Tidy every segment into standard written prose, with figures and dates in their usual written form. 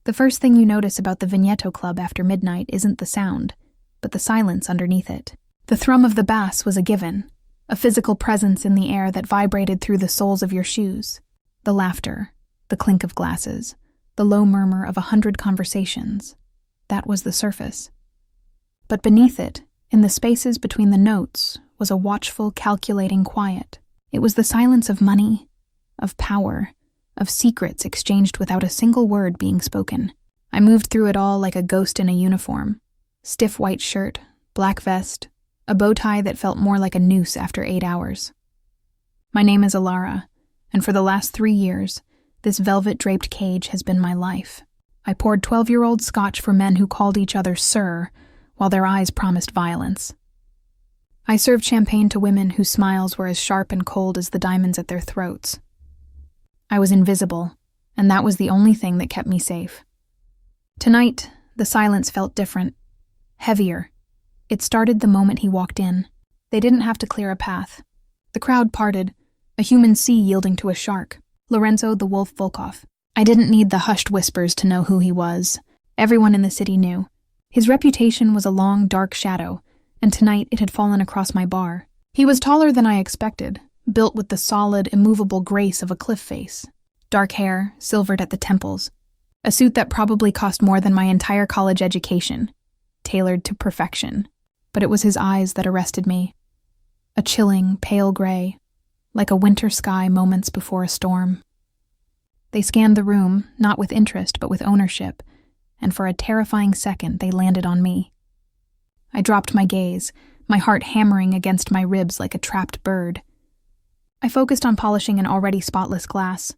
The first thing you notice about the Vigneto Club after midnight isn't the sound, but the silence underneath it. The thrum of the bass was a given, a physical presence in the air that vibrated through the soles of your shoes. The laughter, the clink of glasses, the low murmur of 100 conversations. That was the surface. But beneath it, in the spaces between the notes, was a watchful, calculating quiet. It was the silence of money, of power, of secrets exchanged without a single word being spoken. I moved through it all like a ghost in a uniform. Stiff white shirt, black vest, a bow tie that felt more like a noose after 8 hours. My name is Alara, and for the last 3 years, this velvet-draped cage has been my life. I poured 12-year-old scotch for men who called each other sir, while their eyes promised violence. I served champagne to women whose smiles were as sharp and cold as the diamonds at their throats. I was invisible, and that was the only thing that kept me safe. Tonight, the silence felt different, heavier. It started the moment he walked in. They didn't have to clear a path. The crowd parted, a human sea yielding to a shark. Lorenzo the Wolf Volkov. I didn't need the hushed whispers to know who he was. Everyone in the city knew. His reputation was a long, dark shadow, and tonight it had fallen across my bar. He was taller than I expected, built with the solid, immovable grace of a cliff face. Dark hair, silvered at the temples. A suit that probably cost more than my entire college education. Tailored to perfection. But it was his eyes that arrested me. A chilling, pale gray, like a winter sky moments before a storm. They scanned the room, not with interest but with ownership, and for a terrifying second they landed on me. I dropped my gaze, my heart hammering against my ribs like a trapped bird. I focused on polishing an already spotless glass,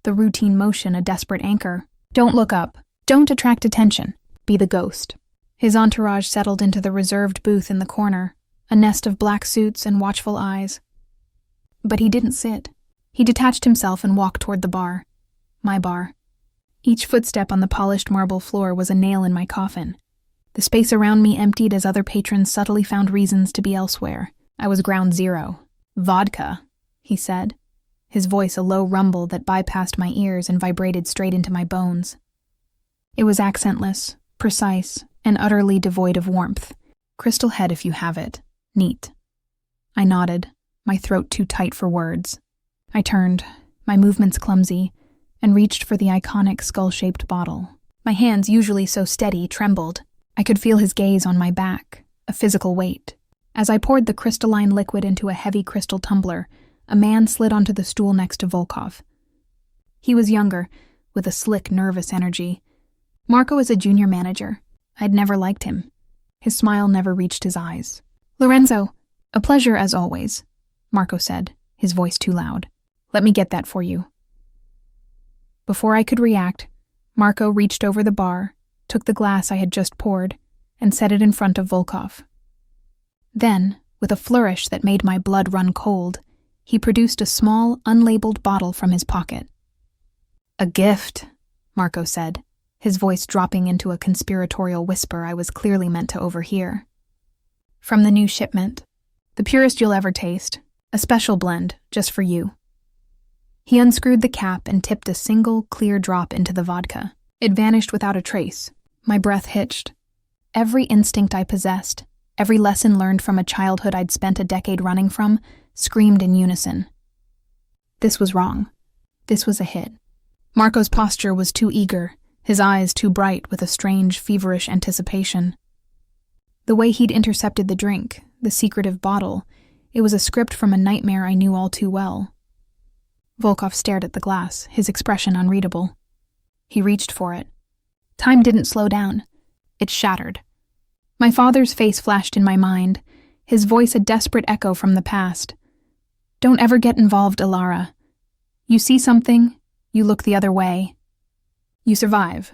the routine motion a desperate anchor. Don't look up. Don't attract attention. Be the ghost. His entourage settled into the reserved booth in the corner, a nest of black suits and watchful eyes. But he didn't sit. He detached himself and walked toward the bar. My bar. Each footstep on the polished marble floor was a nail in my coffin. The space around me emptied as other patrons subtly found reasons to be elsewhere. I was ground zero. Vodka, he said, his voice a low rumble that bypassed my ears and vibrated straight into my bones. It was accentless, precise, and utterly devoid of warmth. Crystal Head if you have it. Neat. I nodded, my throat too tight for words. I turned, my movements clumsy, and reached for the iconic skull-shaped bottle. My hands, usually so steady, trembled. I could feel his gaze on my back, a physical weight. As I poured the crystalline liquid into a heavy crystal tumbler, a man slid onto the stool next to Volkov. He was younger, with a slick, nervous energy. Marco is a junior manager. I'd never liked him. His smile never reached his eyes. Lorenzo, a pleasure as always, Marco said, his voice too loud. Let me get that for you. Before I could react, Marco reached over the bar, took the glass I had just poured, and set it in front of Volkov. Then, with a flourish that made my blood run cold, he produced a small, unlabeled bottle from his pocket. A gift, Marco said, his voice dropping into a conspiratorial whisper I was clearly meant to overhear. From the new shipment. The purest you'll ever taste. A special blend, just for you. He unscrewed the cap and tipped a single, clear drop into the vodka. It vanished without a trace. My breath hitched. Every instinct I possessed, every lesson learned from a childhood I'd spent a decade running from, screamed in unison. This was wrong. This was a hit. Marco's posture was too eager, his eyes too bright with a strange, feverish anticipation. The way he'd intercepted the drink, the secretive bottle, it was a script from a nightmare I knew all too well. Volkov stared at the glass, his expression unreadable. He reached for it. Time didn't slow down. It shattered. My father's face flashed in my mind, his voice a desperate echo from the past. Don't ever get involved, Alara. You see something, you look the other way. You survive.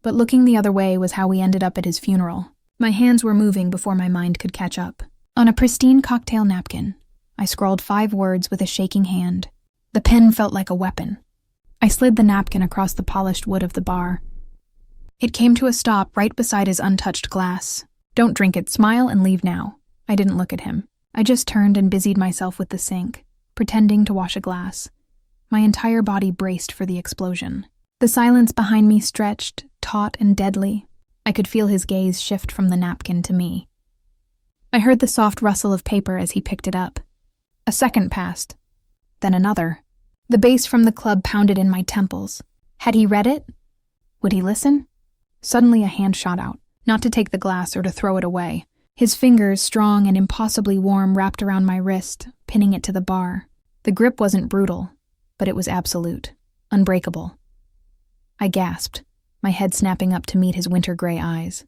But looking the other way was how we ended up at his funeral. My hands were moving before my mind could catch up. On a pristine cocktail napkin, I scrawled 5 words with a shaking hand. The pen felt like a weapon. I slid the napkin across the polished wood of the bar. It came to a stop right beside his untouched glass. Don't drink it, smile and leave now. I didn't look at him. I just turned and busied myself with the sink, pretending to wash a glass. My entire body braced for the explosion. The silence behind me stretched, taut and deadly. I could feel his gaze shift from the napkin to me. I heard the soft rustle of paper as he picked it up. A second passed, then another. The bass from the club pounded in my temples. Had he read it? Would he listen? Suddenly a hand shot out, not to take the glass or to throw it away. His fingers, strong and impossibly warm, wrapped around my wrist, pinning it to the bar. The grip wasn't brutal, but it was absolute, unbreakable. I gasped, my head snapping up to meet his winter gray eyes.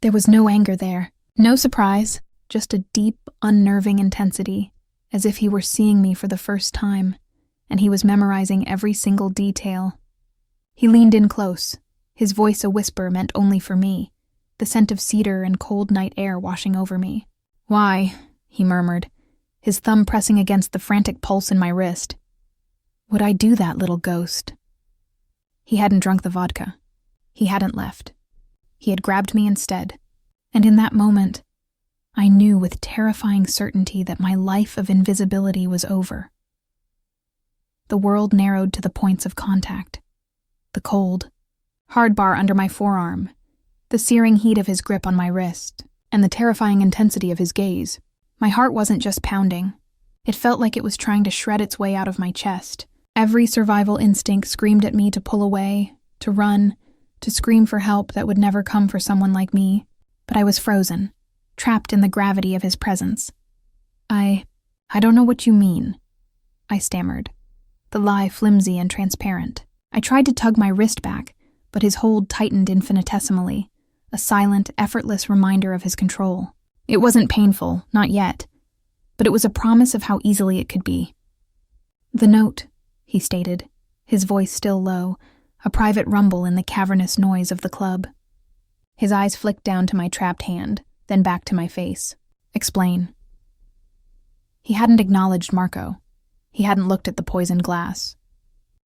There was no anger there, no surprise, just a deep, unnerving intensity, as if he were seeing me for the first time, and he was memorizing every single detail. He leaned in close, his voice a whisper meant only for me, the scent of cedar and cold night air washing over me. "Why?" he murmured, his thumb pressing against the frantic pulse in my wrist. "Would I do that, little ghost?" He hadn't drunk the vodka. He hadn't left. He had grabbed me instead, and in that moment, I knew with terrifying certainty that my life of invisibility was over. The world narrowed to the points of contact. The cold, hard bar under my forearm, the searing heat of his grip on my wrist, and the terrifying intensity of his gaze. My heart wasn't just pounding. It felt like it was trying to shred its way out of my chest. Every survival instinct screamed at me to pull away, to run, to scream for help that would never come for someone like me. But I was frozen, trapped in the gravity of his presence. I don't know what you mean," I stammered, the lie flimsy and transparent. I tried to tug my wrist back, but his hold tightened infinitesimally, a silent, effortless reminder of his control. It wasn't painful, not yet, but it was a promise of how easily it could be. "The note," he stated, his voice still low, a private rumble in the cavernous noise of the club. His eyes flicked down to my trapped hand, then back to my face. "Explain." He hadn't acknowledged Marco. He hadn't looked at the poisoned glass.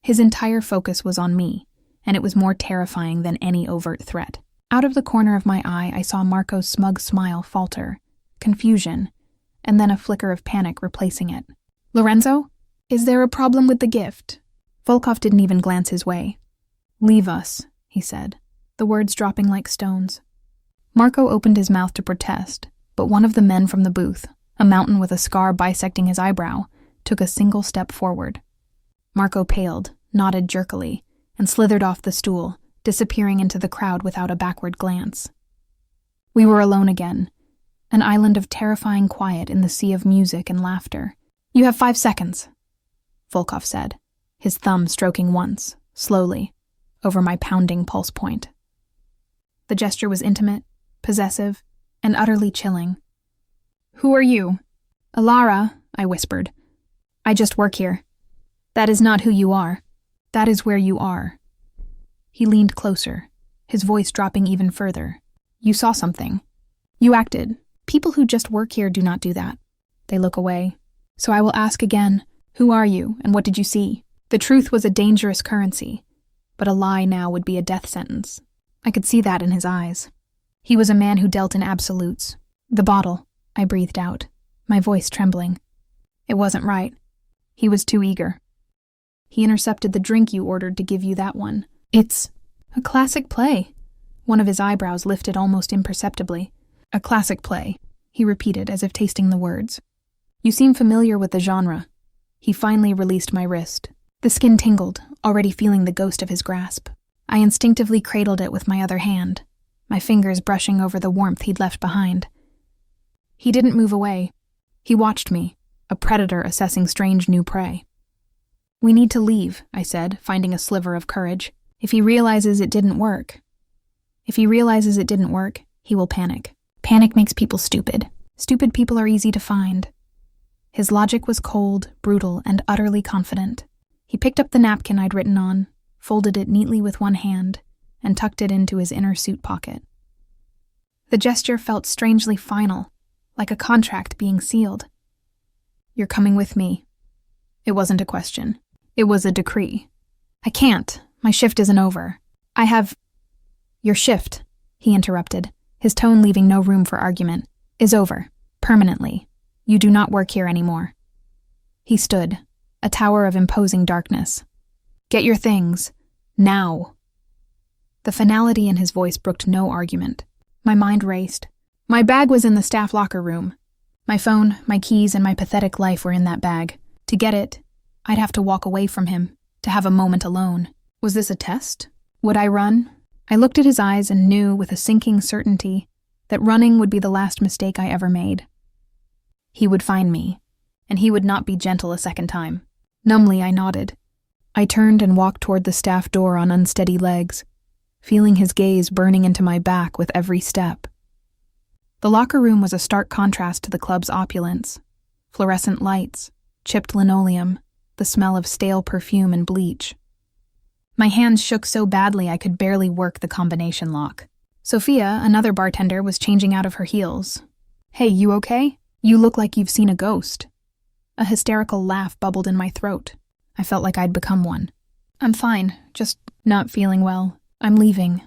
His entire focus was on me, and it was more terrifying than any overt threat. Out of the corner of my eye, I saw Marco's smug smile falter, confusion, and then a flicker of panic replacing it. "Lorenzo? Is there a problem with the gift?" Volkov didn't even glance his way. "Leave us," he said, the words dropping like stones. Marco opened his mouth to protest, but one of the men from the booth, a mountain with a scar bisecting his eyebrow, took a single step forward. Marco paled, nodded jerkily, and slithered off the stool, disappearing into the crowd without a backward glance. We were alone again, an island of terrifying quiet in the sea of music and laughter. "You have 5 seconds," Volkov said, his thumb stroking once, slowly, over my pounding pulse point. The gesture was intimate, possessive, and utterly chilling. "Who are you?" "Alara," I whispered. "I just work here." "That is not who you are. That is where you are." He leaned closer, his voice dropping even further. "You saw something. You acted. People who just work here do not do that. They look away. So I will ask again, who are you and what did you see?" The truth was a dangerous currency, but a lie now would be a death sentence. I could see that in his eyes. He was a man who dealt in absolutes. "The bottle," I breathed out, my voice trembling. It wasn't right. He was too eager. "He intercepted the drink you ordered to give you that one. It's a classic play." One of his eyebrows lifted almost imperceptibly. "A classic play," he repeated as if tasting the words. "You seem familiar with the genre." He finally released my wrist. The skin tingled, already feeling the ghost of his grasp. I instinctively cradled it with my other hand, my fingers brushing over the warmth he'd left behind. He didn't move away. He watched me, a predator assessing strange new prey. "We need to leave," I said, finding a sliver of courage. If he realizes it didn't work, he will panic. Panic makes people stupid. Stupid people are easy to find. His logic was cold, brutal, and utterly confident. He picked up the napkin I'd written on, folded it neatly with one hand, and tucked it into his inner suit pocket. The gesture felt strangely final, like a contract being sealed. "You're coming with me." It wasn't a question. It was a decree. "I can't. My shift isn't over. I have—" "Your shift," he interrupted, his tone leaving no room for argument, "is over. Permanently. You do not work here anymore." He stood, a tower of imposing darkness. "Get your things. Now. The finality in his voice brooked no argument. My mind raced. My bag was in the staff locker room. My phone, my keys, and my pathetic life were in that bag. To get it, I'd have to walk away from him, to have a moment alone. Was this a test? Would I run? I looked at his eyes and knew with a sinking certainty that running would be the last mistake I ever made. He would find me, and he would not be gentle a second time. Numbly, I nodded. I turned and walked toward the staff door on unsteady legs, feeling his gaze burning into my back with every step. The locker room was a stark contrast to the club's opulence. Fluorescent lights, chipped linoleum, the smell of stale perfume and bleach. My hands shook so badly I could barely work the combination lock. Sophia, another bartender, was changing out of her heels. "Hey, you okay? You look like you've seen a ghost." A hysterical laugh bubbled in my throat. I felt like I'd become one. "I'm fine, just not feeling well. I'm leaving."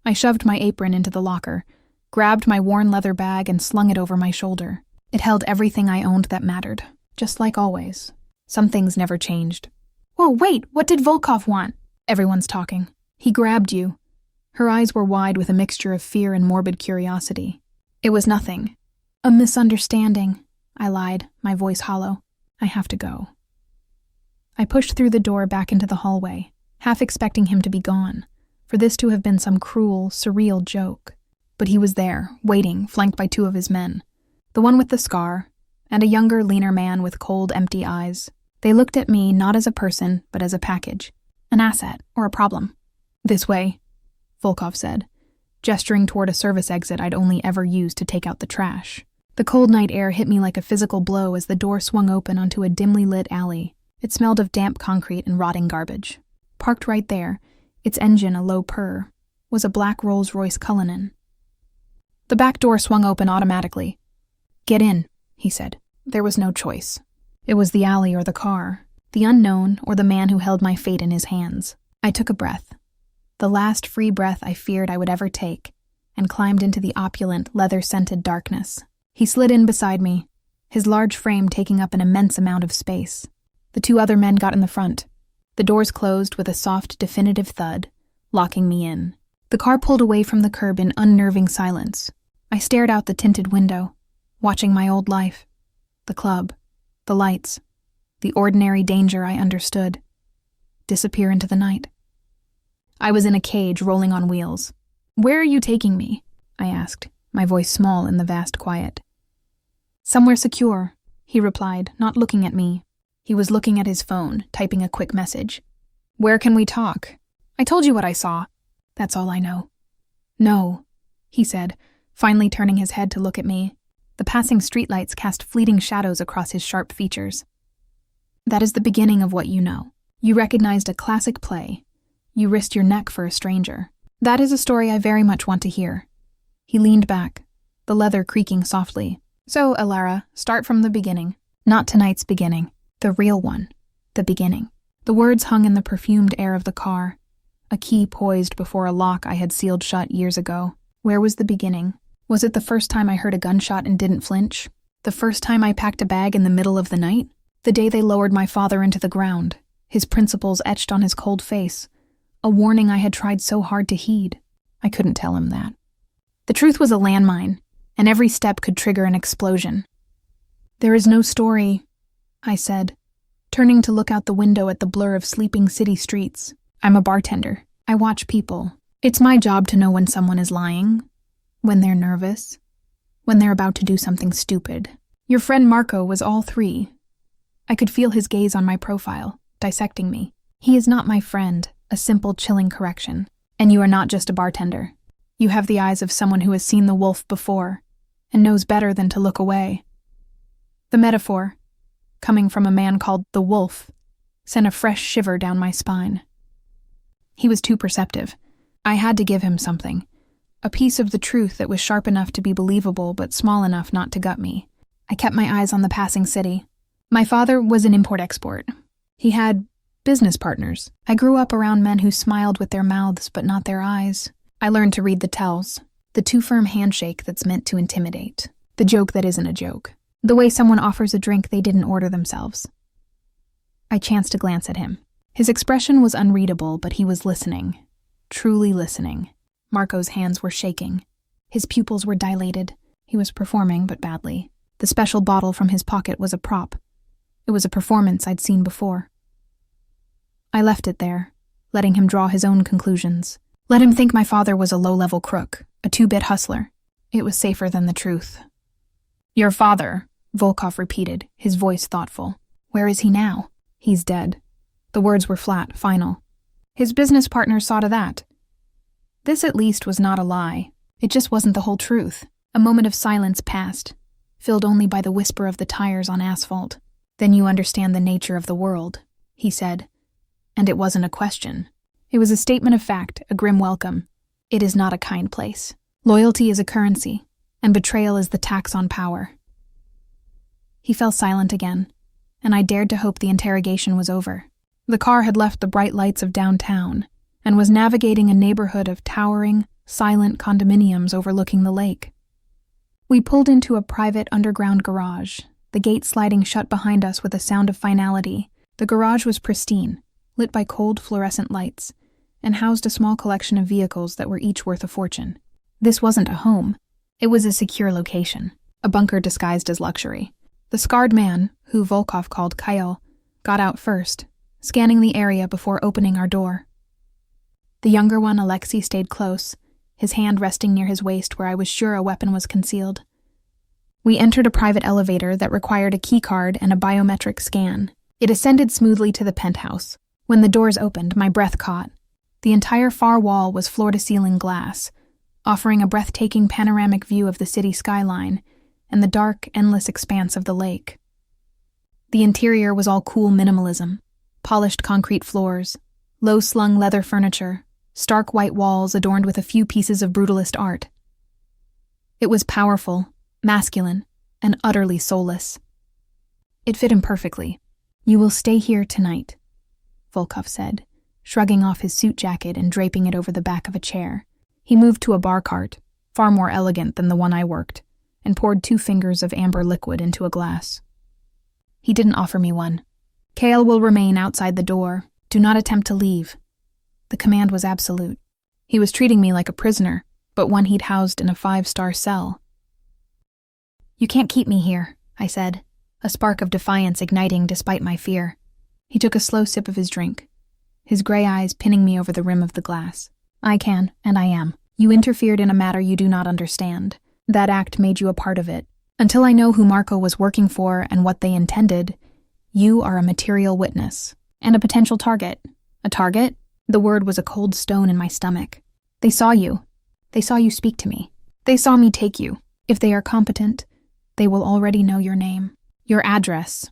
I shoved my apron into the locker, grabbed my worn leather bag and slung it over my shoulder. It held everything I owned that mattered, just like always. Some things never changed. "Whoa, wait, what did Volkov want?" Everyone's talking. "He grabbed you." Her eyes were wide with a mixture of fear and morbid curiosity. "It was nothing. A misunderstanding," I lied, my voice hollow. "I have to go." I pushed through the door back into the hallway, half expecting him to be gone, for this to have been some cruel, surreal joke. But he was there, waiting, flanked by two of his men. The one with the scar, and a younger, leaner man with cold, empty eyes. They looked at me not as a person, but as a package. An asset, or a problem. "This way," Volkov said, gesturing toward a service exit I'd only ever used to take out the trash. The cold night air hit me like a physical blow as the door swung open onto a dimly lit alley. It smelled of damp concrete and rotting garbage. Parked right there, its engine a low purr, was a black Rolls-Royce Cullinan. The back door swung open automatically. "Get in," he said. There was no choice. It was the alley or the car, the unknown or the man who held my fate in his hands. I took a breath, the last free breath I feared I would ever take, and climbed into the opulent, leather-scented darkness. He slid in beside me, his large frame taking up an immense amount of space. The two other men got in the front. The doors closed with a soft, definitive thud, locking me in. The car pulled away from the curb in unnerving silence. I stared out the tinted window, watching my old life. The club, the lights, the ordinary danger I understood, disappear into the night. I was in a cage rolling on wheels. "Where are you taking me?" I asked, my voice small in the vast quiet. "Somewhere secure," he replied, not looking at me. He was looking at his phone, typing a quick message. "Where can we talk? I told you what I saw. That's all I know." "No," he said, finally turning his head to look at me. The passing streetlights cast fleeting shadows across his sharp features. "That is the beginning of what you know. You recognized a classic play. You risked your neck for a stranger. That is a story I very much want to hear." He leaned back, the leather creaking softly. "So, Elara, start from the beginning. Not tonight's beginning. The real one. The beginning." The words hung in the perfumed air of the car, a key poised before a lock I had sealed shut years ago. Where was the beginning? Was it the first time I heard a gunshot and didn't flinch? The first time I packed a bag in the middle of the night? The day they lowered my father into the ground, his principles etched on his cold face, a warning I had tried so hard to heed. I couldn't tell him that. The truth was a landmine, and every step could trigger an explosion. "There is no story," I said, turning to look out the window at the blur of sleeping city streets. "I'm a bartender. I watch people. It's my job to know when someone is lying, when they're nervous, when they're about to do something stupid. Your friend Marco was all three." I could feel his gaze on my profile, dissecting me. "He is not my friend," a simple, chilling correction. "And you are not just a bartender. You have the eyes of someone who has seen the wolf before, and knows better than to look away." The metaphor, coming from a man called the Wolf, sent a fresh shiver down my spine. He was too perceptive. I had to give him something. A piece of the truth that was sharp enough to be believable but small enough not to gut me. I kept my eyes on the passing city. My father was an import-export. He had business partners. I grew up around men who smiled with their mouths but not their eyes. I learned to read the tells, the too-firm handshake that's meant to intimidate, the joke that isn't a joke, the way someone offers a drink they didn't order themselves. I chanced to glance at him. His expression was unreadable, but he was listening. Truly listening. Marco's hands were shaking. His pupils were dilated. He was performing, but badly. The special bottle from his pocket was a prop. It was a performance I'd seen before. I left it there, letting him draw his own conclusions. Let him think my father was a low-level crook, a two-bit hustler. It was safer than the truth. Your father, Volkov repeated, his voice thoughtful. Where is he now? He's dead. The words were flat, final. His business partners saw to that. This at least was not a lie. It just wasn't the whole truth. A moment of silence passed, filled only by the whisper of the tires on asphalt. Then you understand the nature of the world, he said. And it wasn't a question. It was a statement of fact, a grim welcome. It is not a kind place. Loyalty is a currency, and betrayal is the tax on power. He fell silent again, and I dared to hope the interrogation was over. The car had left the bright lights of downtown and was navigating a neighborhood of towering, silent condominiums overlooking the lake. We pulled into a private underground garage, the gate sliding shut behind us with a sound of finality. The garage was pristine, lit by cold fluorescent lights, and housed a small collection of vehicles that were each worth a fortune. This wasn't a home. It was a secure location, a bunker disguised as luxury. The scarred man, who Volkov called Kyle, got out first, scanning the area before opening our door. The younger one, Alexei, stayed close, his hand resting near his waist where I was sure a weapon was concealed. We entered a private elevator that required a keycard and a biometric scan. It ascended smoothly to the penthouse. When the doors opened, my breath caught. The entire far wall was floor-to-ceiling glass, offering a breathtaking panoramic view of the city skyline and the dark, endless expanse of the lake. The interior was all cool minimalism. Polished concrete floors, low-slung leather furniture, stark white walls adorned with a few pieces of brutalist art. It was powerful, masculine, and utterly soulless. It fit him perfectly. You will stay here tonight, Volkov said, shrugging off his suit jacket and draping it over the back of a chair. He moved to a bar cart, far more elegant than the one I worked, and poured 2 fingers of amber liquid into a glass. He didn't offer me one. Kale will remain outside the door. Do not attempt to leave. The command was absolute. He was treating me like a prisoner, but one he'd housed in a 5-star cell. You can't keep me here, I said, a spark of defiance igniting despite my fear. He took a slow sip of his drink, his gray eyes pinning me over the rim of the glass. I can, and I am. You interfered in a matter you do not understand. That act made you a part of it. Until I know who Marco was working for and what they intended, you are a material witness. And a potential target. A target? The word was a cold stone in my stomach. They saw you. They saw you speak to me. They saw me take you. If they are competent, they will already know your name. Your address.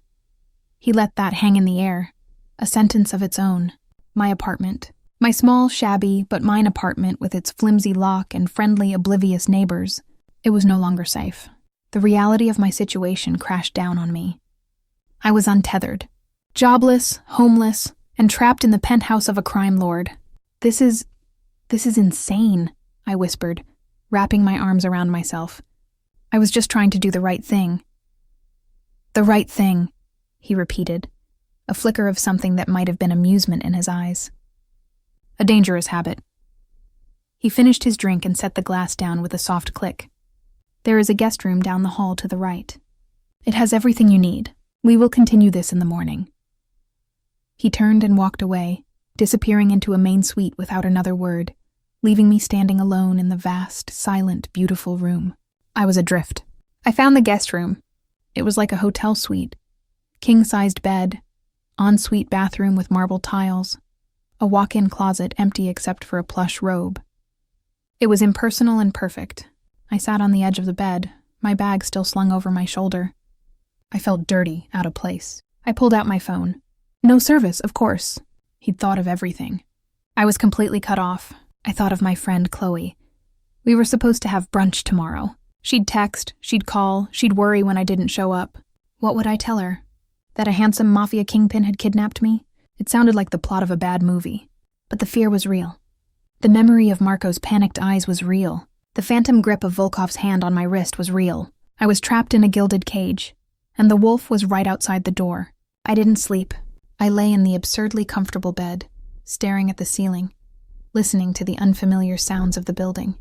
He let that hang in the air. A sentence of its own. My apartment. My small, shabby, but mine apartment with its flimsy lock and friendly, oblivious neighbors. It was no longer safe. The reality of my situation crashed down on me. I was untethered. Jobless, homeless, and trapped in the penthouse of a crime lord. This is insane, I whispered, wrapping my arms around myself. I was just trying to do the right thing. The right thing, he repeated, a flicker of something that might have been amusement in his eyes. A dangerous habit. He finished his drink and set the glass down with a soft click. There is a guest room down the hall to the right. It has everything you need. We will continue this in the morning. He turned and walked away, disappearing into a main suite without another word, leaving me standing alone in the vast, silent, beautiful room. I was adrift. I found the guest room. It was like a hotel suite. King-sized bed, ensuite bathroom with marble tiles, a walk-in closet empty except for a plush robe. It was impersonal and perfect. I sat on the edge of the bed, my bag still slung over my shoulder. I felt dirty, out of place. I pulled out my phone. No service, of course. He'd thought of everything. I was completely cut off. I thought of my friend Chloe. We were supposed to have brunch tomorrow. She'd text, she'd call, she'd worry when I didn't show up. What would I tell her? That a handsome Mafia kingpin had kidnapped me? It sounded like the plot of a bad movie. But the fear was real. The memory of Marco's panicked eyes was real. The phantom grip of Volkov's hand on my wrist was real. I was trapped in a gilded cage, and the wolf was right outside the door. I didn't sleep. I lay in the absurdly comfortable bed, staring at the ceiling, listening to the unfamiliar sounds of the building.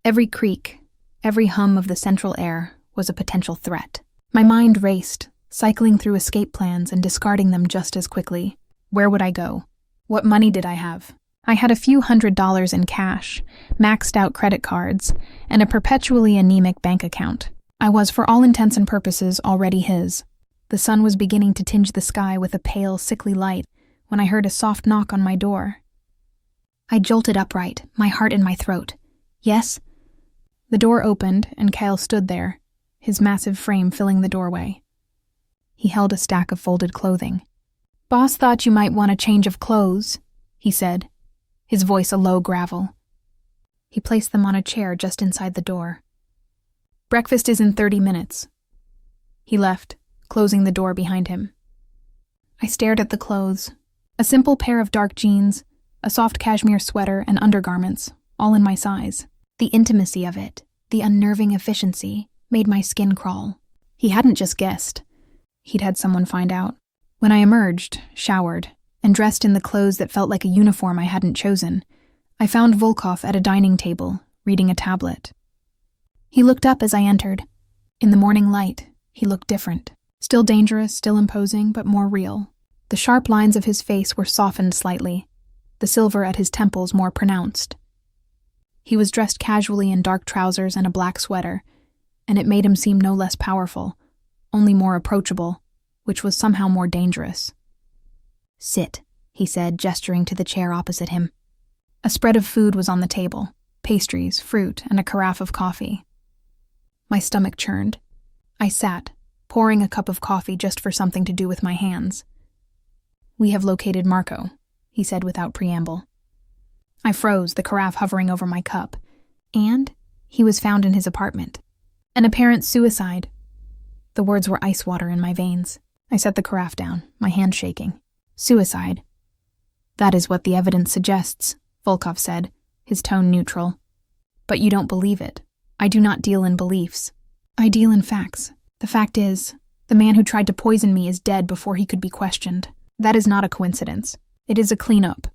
Every creak, every hum of the central air was a potential threat. My mind raced, cycling through escape plans and discarding them just as quickly. Where would I go? What money did I have? I had a few $100s in cash, maxed out credit cards, and a perpetually anemic bank account. I was, for all intents and purposes, already his. The sun was beginning to tinge the sky with a pale, sickly light when I heard a soft knock on my door. I jolted upright, my heart in my throat. Yes? The door opened, and Kyle stood there, his massive frame filling the doorway. He held a stack of folded clothing. "Boss thought you might want a change of clothes," he said, his voice a low gravel. He placed them on a chair just inside the door. "Breakfast is in 30 minutes. He left, closing the door behind him. I stared at the clothes. A simple pair of dark jeans, a soft cashmere sweater, and undergarments, all in my size. The intimacy of it, the unnerving efficiency, made my skin crawl. He hadn't just guessed. He'd had someone find out. When I emerged, showered, and dressed in the clothes that felt like a uniform I hadn't chosen, I found Volkov at a dining table, reading a tablet. He looked up as I entered. In the morning light, he looked different. Still dangerous, still imposing, but more real. The sharp lines of his face were softened slightly, the silver at his temples more pronounced. He was dressed casually in dark trousers and a black sweater, and it made him seem no less powerful, only more approachable, which was somehow more dangerous. "Sit," he said, gesturing to the chair opposite him. A spread of food was on the table, pastries, fruit, and a carafe of coffee. My stomach churned. I sat, pouring a cup of coffee just for something to do with my hands. "We have located Marco," he said without preamble. I froze, the carafe hovering over my cup. And he was found in his apartment. An apparent suicide. The words were ice water in my veins. I set the carafe down, my hand shaking. "Suicide. That is what the evidence suggests," Volkov said, his tone neutral. "But you don't believe it. I do not deal in beliefs. I deal in facts. The fact is, the man who tried to poison me is dead before he could be questioned. That is not a coincidence. It is a cleanup."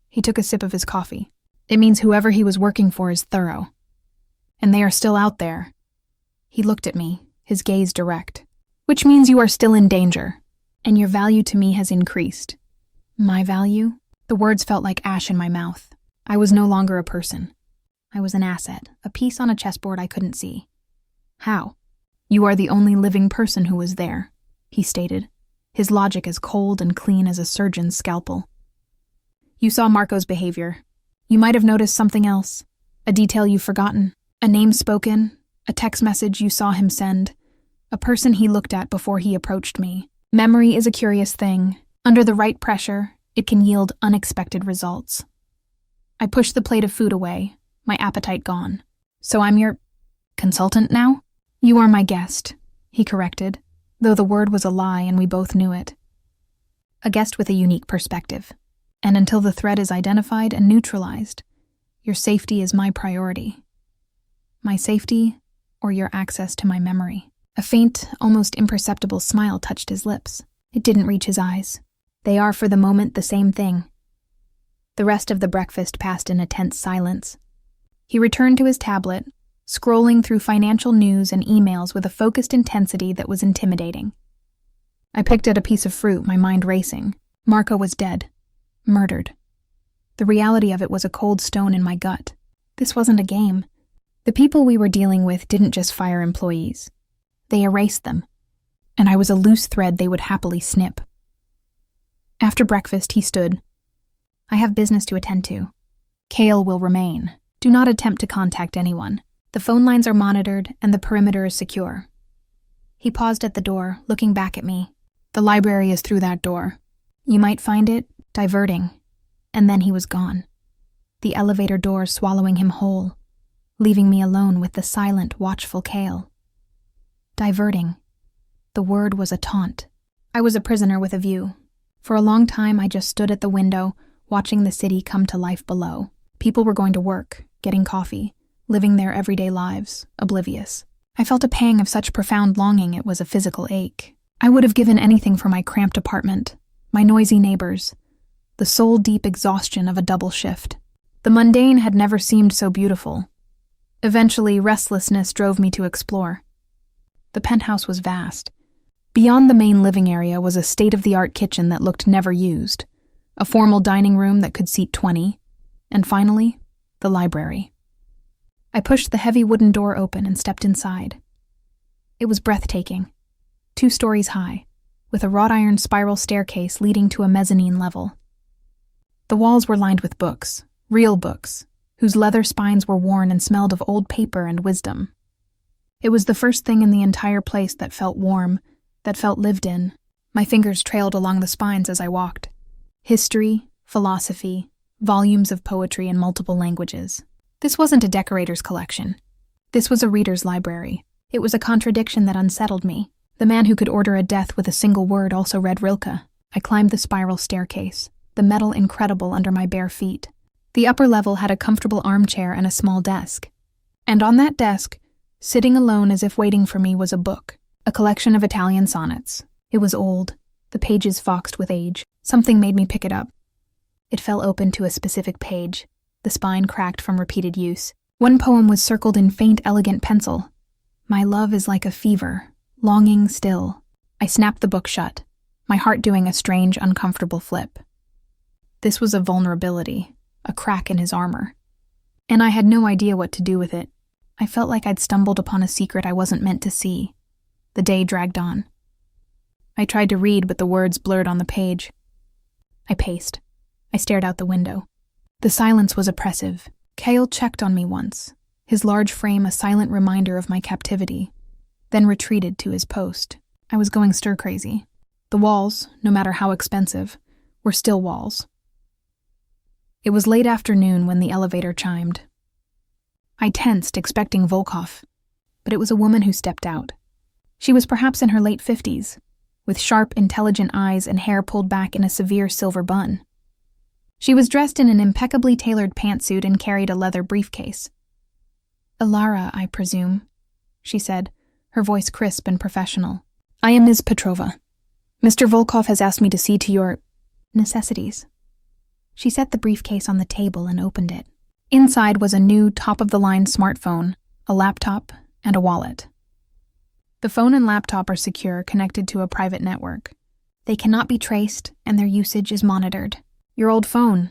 He took a sip of his coffee. "It means whoever he was working for is thorough. And they are still out there." He looked at me, his gaze direct. "Which means you are still in danger, and your value to me has increased." My value? The words felt like ash in my mouth. I was no longer a person. I was an asset, a piece on a chessboard I couldn't see. "How?" "You are the only living person who was there," he stated, his logic as cold and clean as a surgeon's scalpel. "You saw Marco's behavior. You might have noticed something else, a detail you've forgotten, a name spoken, a text message you saw him send, a person he looked at before he approached me. Memory is a curious thing. Under the right pressure, it can yield unexpected results." I pushed the plate of food away, my appetite gone. "So I'm your consultant now?" "You are my guest," he corrected, though the word was a lie and we both knew it. "A guest with a unique perspective. And until the threat is identified and neutralized, your safety is my priority. My safety or your access to my memory." A faint, almost imperceptible smile touched his lips. It didn't reach his eyes. They are for the moment the same thing. The rest of the breakfast passed in a tense silence. He returned to his tablet, scrolling through financial news and emails with a focused intensity that was intimidating. I picked at a piece of fruit, my mind racing. Marco was dead. Murdered. The reality of it was a cold stone in my gut. This wasn't a game. The people we were dealing with didn't just fire employees. They erased them, and I was a loose thread they would happily snip. After breakfast, he stood. "I have business to attend to. Kale will remain. Do not attempt to contact anyone. The phone lines are monitored, and the perimeter is secure." He paused at the door, looking back at me. "The library is through that door. You might find it diverting." And then he was gone. The elevator door swallowing him whole, leaving me alone with the silent, watchful Kale. Diverting. The word was a taunt. I was a prisoner with a view. For a long time, I just stood at the window, watching the city come to life below. People were going to work, getting coffee, living their everyday lives, oblivious. I felt a pang of such profound longing it was a physical ache. I would have given anything for my cramped apartment, my noisy neighbors, the soul-deep exhaustion of a double shift. The mundane had never seemed so beautiful. Eventually, restlessness drove me to explore. The penthouse was vast. Beyond the main living area was a state-of-the-art kitchen that looked never used, a formal dining room that could seat 20, and finally, the library. I pushed the heavy wooden door open and stepped inside. It was breathtaking, 2 stories high, with a wrought iron spiral staircase leading to a mezzanine level. The walls were lined with books, real books, whose leather spines were worn and smelled of old paper and wisdom. It was the first thing in the entire place that felt warm, that felt lived in. My fingers trailed along the spines as I walked. History, philosophy, volumes of poetry in multiple languages. This wasn't a decorator's collection. This was a reader's library. It was a contradiction that unsettled me. The man who could order a death with a single word also read Rilke. I climbed the spiral staircase, the metal incredible under my bare feet. The upper level had a comfortable armchair and a small desk. And on that desk, sitting alone as if waiting for me, was a book, a collection of Italian sonnets. It was old, the pages foxed with age. Something made me pick it up. It fell open to a specific page, the spine cracked from repeated use. One poem was circled in faint, elegant pencil. My love is like a fever, longing still. I snapped the book shut, my heart doing a strange, uncomfortable flip. This was a vulnerability, a crack in his armor. And I had no idea what to do with it. I felt like I'd stumbled upon a secret I wasn't meant to see. The day dragged on. I tried to read, but the words blurred on the page. I paced. I stared out the window. The silence was oppressive. Cale checked on me once, his large frame a silent reminder of my captivity, then retreated to his post. I was going stir-crazy. The walls, no matter how expensive, were still walls. It was late afternoon when the elevator chimed. I tensed, expecting Volkov, but it was a woman who stepped out. She was perhaps in her late 50s, with sharp, intelligent eyes and hair pulled back in a severe silver bun. She was dressed in an impeccably tailored pantsuit and carried a leather briefcase. "Ilara, I presume," she said, her voice crisp and professional. "I am Ms. Petrova. Mr. Volkov has asked me to see to your necessities." She set the briefcase on the table and opened it. Inside was a new, top-of-the-line smartphone, a laptop, and a wallet. The phone and laptop are secure, connected to a private network. They cannot be traced, and their usage is monitored. "Your old phone."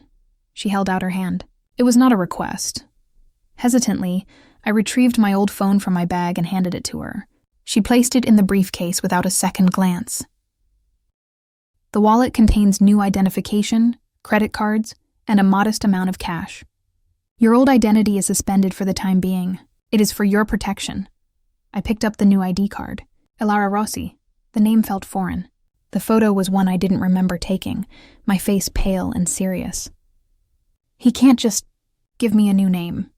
She held out her hand. It was not a request. Hesitantly, I retrieved my old phone from my bag and handed it to her. She placed it in the briefcase without a second glance. The wallet contains new identification, credit cards, and a modest amount of cash. "Your old identity is suspended for the time being. It is for your protection." I picked up the new ID card. Ilara Rossi. The name felt foreign. The photo was one I didn't remember taking, my face pale and serious. "He can't just give me a new name."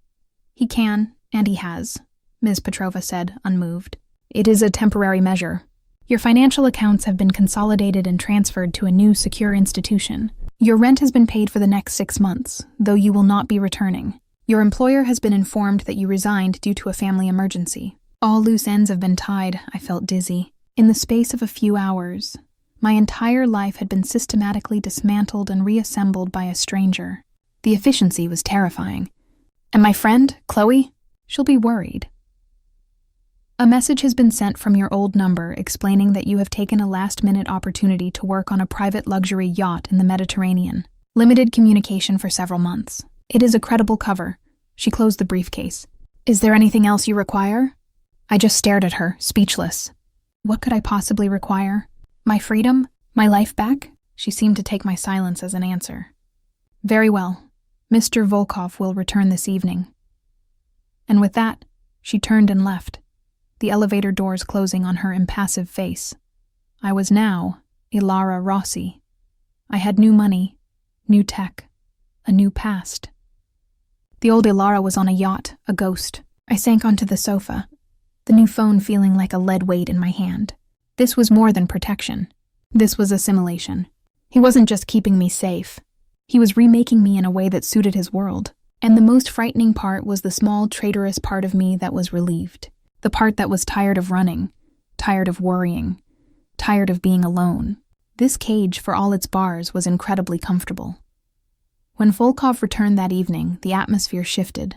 "He can, and he has," Ms. Petrova said, unmoved. "It is a temporary measure. Your financial accounts have been consolidated and transferred to a new secure institution. Your rent has been paid for the next 6 months, though you will not be returning. Your employer has been informed that you resigned due to a family emergency. All loose ends have been tied." I felt dizzy. In the space of a few hours, my entire life had been systematically dismantled and reassembled by a stranger. The efficiency was terrifying. "And my friend, Chloe? She'll be worried." "A message has been sent from your old number explaining that you have taken a last-minute opportunity to work on a private luxury yacht in the Mediterranean. Limited communication for several months. It is a credible cover." She closed the briefcase. "Is there anything else you require?" I just stared at her, speechless. What could I possibly require? My freedom? My life back? She seemed to take my silence as an answer. "Very well. Mr. Volkov will return this evening." And with that, she turned and left, the elevator doors closing on her impassive face. I was now Ilara Rossi. I had new money, new tech, a new past. The old Ilara was on a yacht, a ghost. I sank onto the sofa, the new phone feeling like a lead weight in my hand. This was more than protection. This was assimilation. He wasn't just keeping me safe. He was remaking me in a way that suited his world. And the most frightening part was the small, traitorous part of me that was relieved. The part that was tired of running, tired of worrying, tired of being alone. This cage, for all its bars, was incredibly comfortable. When Volkov returned that evening, the atmosphere shifted.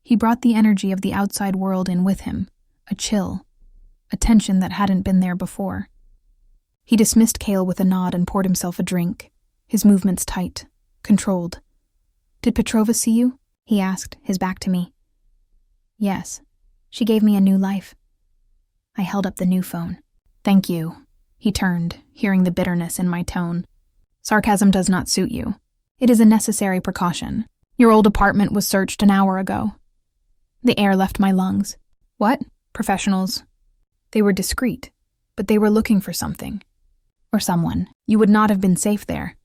He brought the energy of the outside world in with him, a chill, a tension that hadn't been there before. He dismissed Kale with a nod and poured himself a drink, his movements tight, controlled. "Did Petrova see you?" he asked, his back to me. "Yes. She gave me a new life." I held up the new phone. "Thank you." He turned, hearing the bitterness in my tone. "Sarcasm does not suit you. It is a necessary precaution. Your old apartment was searched an hour ago." The air left my lungs. "What? Professionals?" "They were discreet, but they were looking for something. Or someone. You would not have been safe there."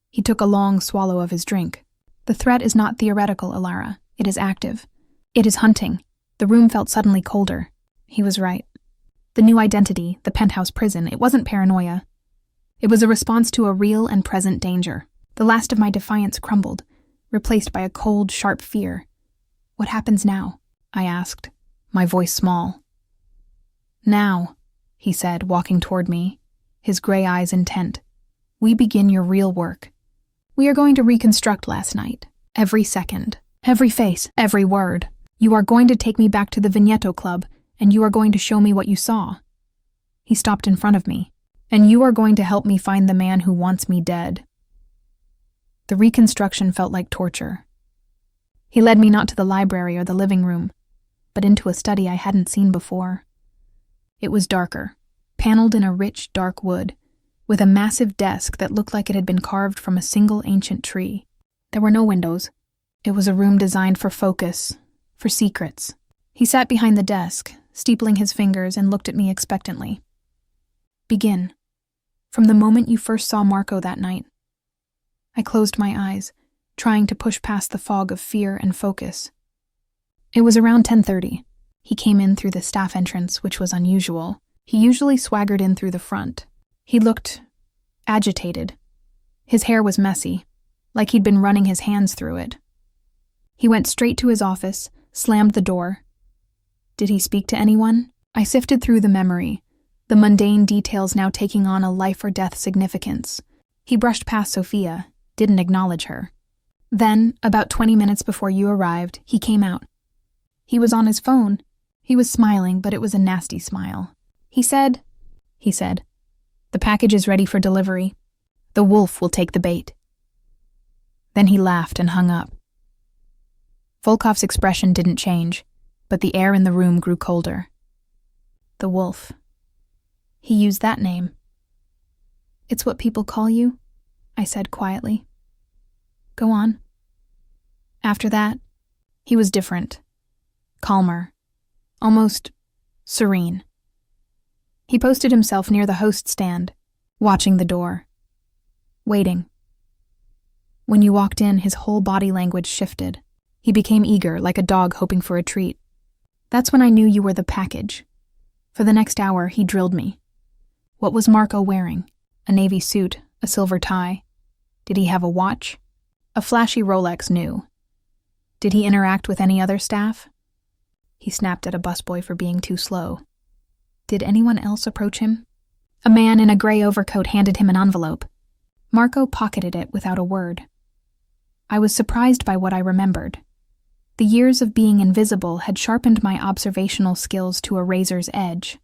He took a long swallow of his drink. "The threat is not theoretical, Alara. It is active. It is hunting." The room felt suddenly colder. He was right. The new identity, the penthouse prison, it wasn't paranoia. It was a response to a real and present danger. The last of my defiance crumbled, replaced by a cold, sharp fear. "What happens now?" I asked, my voice small. "Now," he said, walking toward me, his gray eyes intent, "we begin your real work. We are going to reconstruct last night. Every second, every face, every word. You are going to take me back to the Vigneto Club, and you are going to show me what you saw." He stopped in front of me. "And you are going to help me find the man who wants me dead." The reconstruction felt like torture. He led me not to the library or the living room, but into a study I hadn't seen before. It was darker, paneled in a rich, dark wood, with a massive desk that looked like it had been carved from a single ancient tree. There were no windows. It was a room designed for focus, for secrets. He sat behind the desk, steepling his fingers, and looked at me expectantly. "Begin. From the moment you first saw Marco that night." I closed my eyes, trying to push past the fog of fear and focus. It was around 10:30. He came in through the staff entrance, which was unusual. He usually swaggered in through the front. He looked agitated. His hair was messy, like he'd been running his hands through it. He went straight to his office, slammed the door. Did he speak to anyone? I sifted through the memory, the mundane details now taking on a life-or-death significance. He brushed past Sophia, didn't acknowledge her. Then, about 20 minutes before you arrived, he came out. He was on his phone. He was smiling, but it was a nasty smile. He said, "The package is ready for delivery. The wolf will take the bait." Then he laughed and hung up. Volkov's expression didn't change, but the air in the room grew colder. The wolf. He used that name. "It's what people call you," I said quietly. "Go on." After that, he was different. Calmer. Almost serene. He posted himself near the host stand, watching the door. Waiting. When you walked in, his whole body language shifted. He became eager, like a dog hoping for a treat. That's when I knew you were the package. For the next hour, he drilled me. What was Marco wearing? A navy suit, a silver tie. Did he have a watch? A flashy Rolex knew. Did he interact with any other staff? He snapped at a busboy for being too slow. Did anyone else approach him? A man in a gray overcoat handed him an envelope. Marco pocketed it without a word. I was surprised by what I remembered. The years of being invisible had sharpened my observational skills to a razor's edge.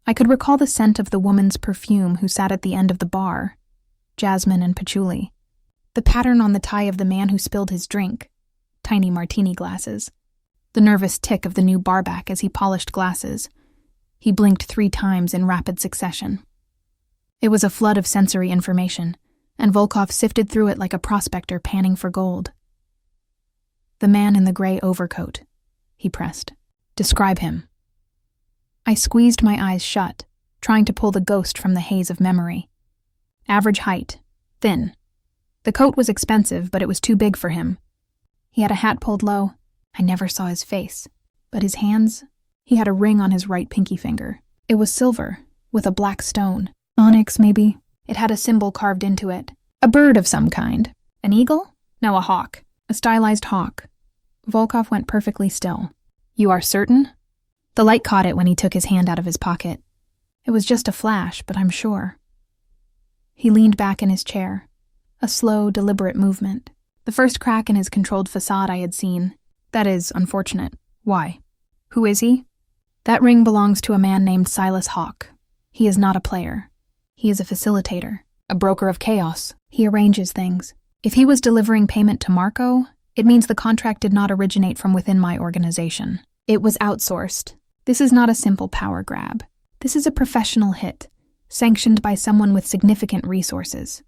I could recall the scent of the woman's perfume who sat at the end of the bar, jasmine and patchouli, the pattern on the tie of the man who spilled his drink, tiny martini glasses, the nervous tick of the new barback as he polished glasses. He blinked 3 times in rapid succession. It was a flood of sensory information, and Volkov sifted through it like a prospector panning for gold. "The man in the gray overcoat," he pressed. "Describe him." I squeezed my eyes shut, trying to pull the ghost from the haze of memory. Average height, thin. The coat was expensive, but it was too big for him. He had a hat pulled low. I never saw his face, but his hands, he had a ring on his right pinky finger. It was silver, with a black stone. Onyx, maybe. It had a symbol carved into it. A bird of some kind. An eagle? No, a hawk. A stylized hawk. Volkov went perfectly still. "You are certain?" The light caught it when he took his hand out of his pocket. It was just a flash, but I'm sure. He leaned back in his chair, a slow, deliberate movement. The first crack in his controlled facade I had seen. That is unfortunate. Why? Who is he? That ring belongs to a man named Silas Hawke. He is not a player. He is a facilitator, a broker of chaos. He arranges things. If he was delivering payment to Marco, it means the contract did not originate from within my organization. It was outsourced. This is not a simple power grab. This is a professional hit, sanctioned by someone with significant resources.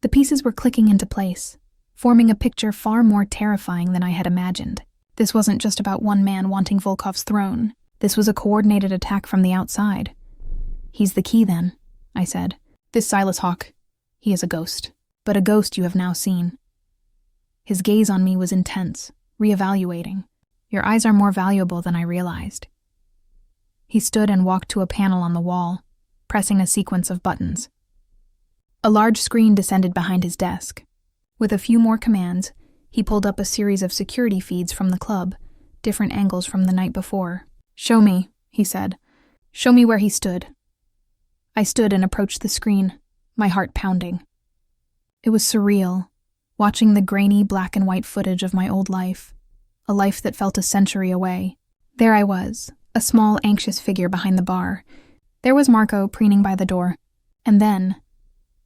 The pieces were clicking into place, forming a picture far more terrifying than I had imagined. This wasn't just about one man wanting Volkov's throne. This was a coordinated attack from the outside. He's the key, then, I said. This Silas Hawke, he is a ghost, but a ghost you have now seen. His gaze on me was intense, reevaluating. Your eyes are more valuable than I realized. He stood and walked to a panel on the wall, pressing a sequence of buttons. A large screen descended behind his desk. With a few more commands, he pulled up a series of security feeds from the club, different angles from the night before. Show me, he said. Show me where he stood. I stood and approached the screen, my heart pounding. It was surreal, watching the grainy black and white footage of my old life, a life that felt a century away. There I was, a small, anxious figure behind the bar. There was Marco preening by the door. And then,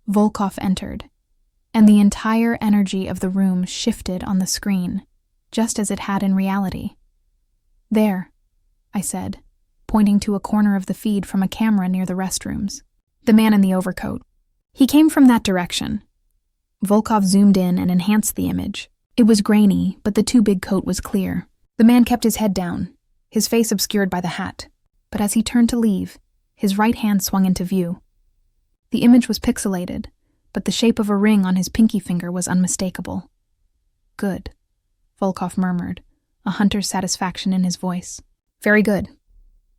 Volkov entered, and the entire energy of the room shifted on the screen, just as it had in reality. There, I said, pointing to a corner of the feed from a camera near the restrooms. The man in the overcoat. He came from that direction. Volkov zoomed in and enhanced the image. It was grainy, but the too big coat was clear. The man kept his head down, his face obscured by the hat. But as he turned to leave, his right hand swung into view. The image was pixelated, but the shape of a ring on his pinky finger was unmistakable. Good, Volkov murmured, a hunter's satisfaction in his voice. Very good.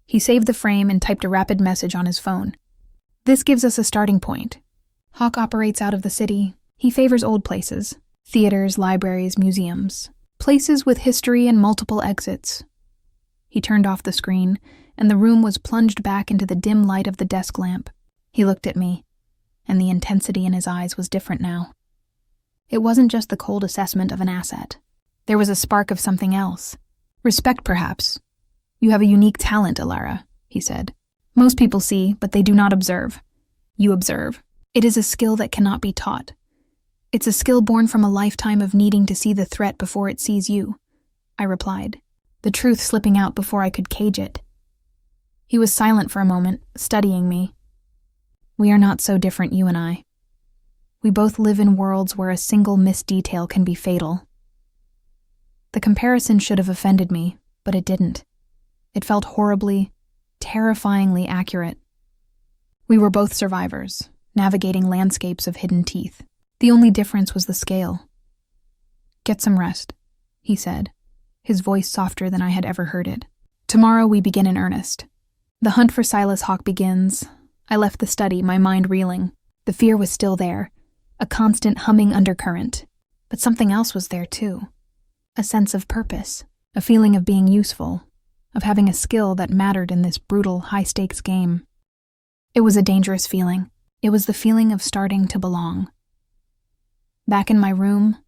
He saved the frame and typed a rapid message on his phone. This gives us a starting point. Hawke operates out of the city. He favors old places, theaters, libraries, museums, places with history and multiple exits. He turned off the screen, and the room was plunged back into the dim light of the desk lamp. He looked at me, and the intensity in his eyes was different now. It wasn't just the cold assessment of an asset. There was a spark of something else. Respect, perhaps. You have a unique talent, Alara, he said. Most people see, but they do not observe. You observe. It is a skill that cannot be taught. It's a skill born from a lifetime of needing to see the threat before it sees you, I replied, the truth slipping out before I could cage it. He was silent for a moment, studying me. We are not so different, you and I. We both live in worlds where a single missed detail can be fatal. The comparison should have offended me, but it didn't. It felt horribly, terrifyingly accurate. We were both survivors, navigating landscapes of hidden teeth. The only difference was the scale. Get some rest, he said, his voice softer than I had ever heard it. Tomorrow we begin in earnest. The hunt for Silas Hawke begins. I left the study, my mind reeling. The fear was still there, a constant humming undercurrent. But something else was there too. A sense of purpose, a feeling of being useful, of having a skill that mattered in this brutal, high-stakes game. It was a dangerous feeling. It was the feeling of starting to belong. Back in my room,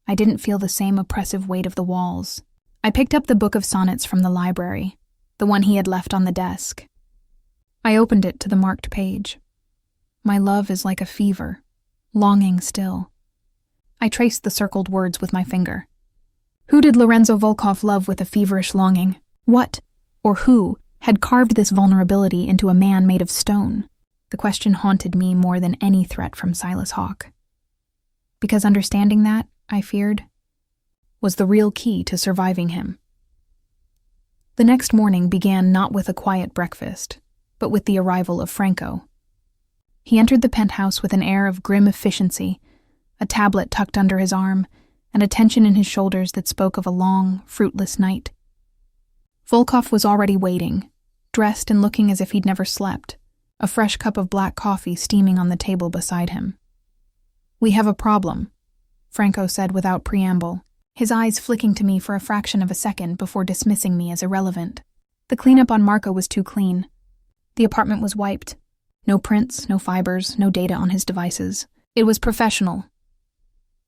I didn't feel the same oppressive weight of the walls. I picked up the book of sonnets from the library, the one he had left on the desk. I opened it to the marked page. My love is like a fever, longing still. I traced the circled words with my finger. Who did Lorenzo Volkov love with a feverish longing? What, or who, had carved this vulnerability into a man made of stone? The question haunted me more than any threat from Silas Hawke. Because understanding that, I feared, was the real key to surviving him. The next morning began not with a quiet breakfast, but with the arrival of Franco. He entered the penthouse with an air of grim efficiency, a tablet tucked under his arm, and a tension in his shoulders that spoke of a long, fruitless night. Volkov was already waiting, dressed and looking as if he'd never slept, a fresh cup of black coffee steaming on the table beside him. We have a problem, Franco said without preamble, his eyes flicking to me for a fraction of a second before dismissing me as irrelevant. The cleanup on Marco was too clean. The apartment was wiped. No prints, no fibers, no data on his devices. It was professional.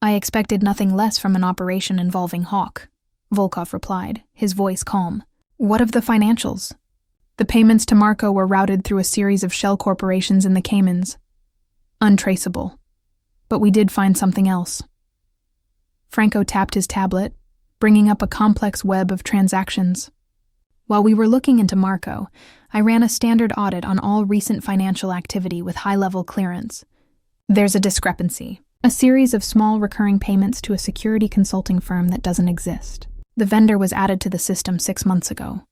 I expected nothing less from an operation involving Hawk, Volkov replied, his voice calm. What of the financials? The payments to Marco were routed through a series of shell corporations in the Caymans. Untraceable. But we did find something else. Franco tapped his tablet, bringing up a complex web of transactions. While we were looking into Marco, I ran a standard audit on all recent financial activity with high-level clearance. There's a discrepancy. A series of small recurring payments to a security consulting firm that doesn't exist. The vendor was added to the system 6 months ago.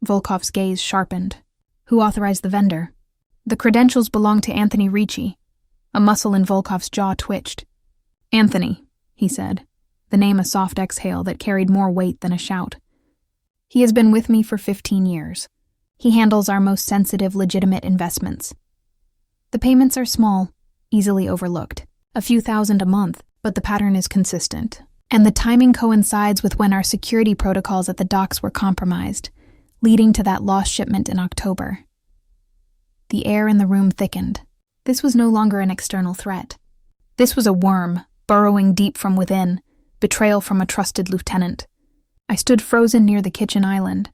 Volkov's gaze sharpened. Who authorized the vendor? The credentials belong to Anthony Ricci. A muscle in Volkov's jaw twitched. Anthony, he said, the name a soft exhale that carried more weight than a shout. He has been with me for 15 years. He handles our most sensitive, legitimate investments. The payments are small, easily overlooked. A few thousand a month, but the pattern is consistent. And the timing coincides with when our security protocols at the docks were compromised, leading to that lost shipment in October. The air in the room thickened. This was no longer an external threat. This was a worm, burrowing deep from within, betrayal from a trusted lieutenant. I stood frozen near the kitchen island,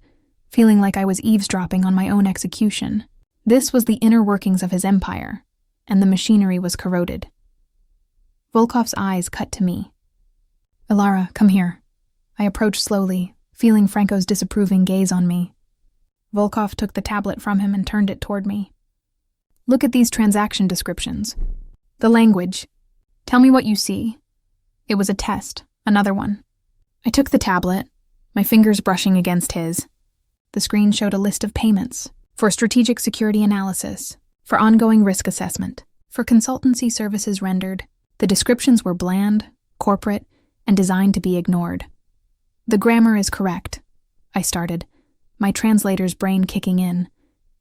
feeling like I was eavesdropping on my own execution. This was the inner workings of his empire, and the machinery was corroded. Volkov's eyes cut to me. Ilara, come here. I approached slowly, feeling Franco's disapproving gaze on me. Volkov took the tablet from him and turned it toward me. Look at these transaction descriptions. The language. Tell me what you see. It was a test, another one. I took the tablet, my fingers brushing against his. The screen showed a list of payments for strategic security analysis, for ongoing risk assessment, for consultancy services rendered. The descriptions were bland, corporate, and designed to be ignored. The grammar is correct, I started, my translator's brain kicking in,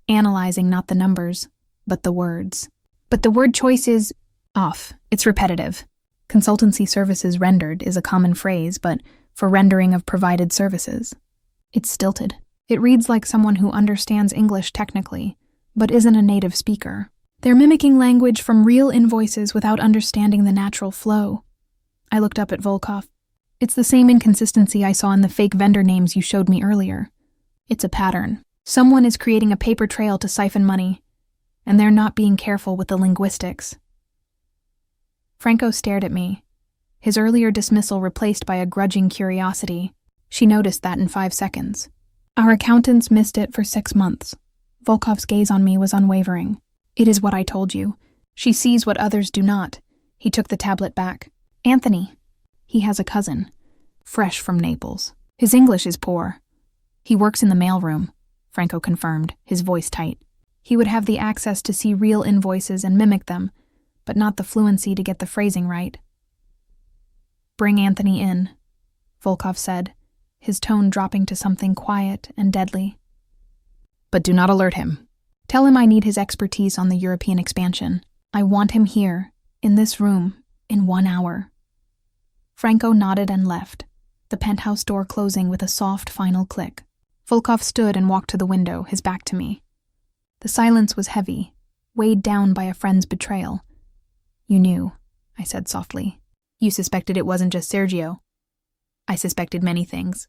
analyzing not the numbers, but the words. But the word choice is off. It's repetitive. Consultancy services rendered is a common phrase, but for rendering of provided services. It's stilted. It reads like someone who understands English technically, but isn't a native speaker. They're mimicking language from real invoices without understanding the natural flow. I looked up at Volkov. It's the same inconsistency I saw in the fake vendor names you showed me earlier. It's a pattern. Someone is creating a paper trail to siphon money, and they're not being careful with the linguistics. Franco stared at me, his earlier dismissal replaced by a grudging curiosity. She noticed that in 5 seconds. Our accountants missed it for 6 months. Volkov's gaze on me was unwavering. It is what I told you. She sees what others do not. He took the tablet back. Anthony. He has a cousin. Fresh from Naples. His English is poor. He works in the mailroom, Franco confirmed, his voice tight. He would have the access to see real invoices and mimic them, but not the fluency to get the phrasing right. Bring Anthony in, Volkov said, his tone dropping to something quiet and deadly. But do not alert him. Tell him I need his expertise on the European expansion. I want him here, in this room, in 1 hour. Franco nodded and left, the penthouse door closing with a soft final click. Volkov stood and walked to the window, his back to me. The silence was heavy, weighed down by a friend's betrayal. You knew, I said softly. You suspected it wasn't just Sergio. I suspected many things.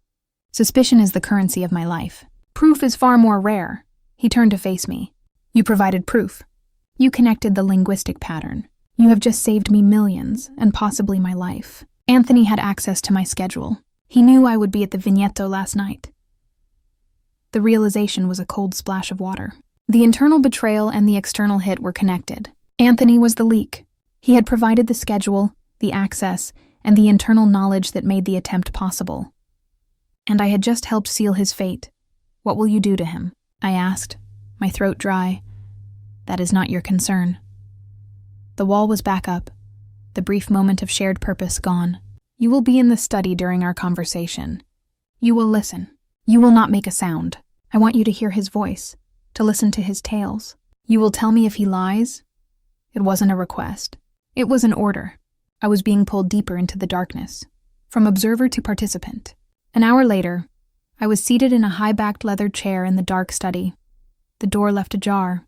Suspicion is the currency of my life. Proof is far more rare. He turned to face me. You provided proof. You connected the linguistic pattern. You have just saved me millions, and possibly my life. Anthony had access to my schedule. He knew I would be at the Vigneto last night. The realization was a cold splash of water. The internal betrayal and the external hit were connected. Anthony was the leak. He had provided the schedule, the access, and the internal knowledge that made the attempt possible. And I had just helped seal his fate. What will you do to him? I asked, my throat dry. That is not your concern. The wall was back up, the brief moment of shared purpose gone. You will be in the study during our conversation. You will listen. You will not make a sound. I want you to hear his voice, to listen to his tales. You will tell me if he lies. It wasn't a request. It was an order. I was being pulled deeper into the darkness, from observer to participant. An hour later, I was seated in a high-backed leather chair in the dark study. The door left ajar.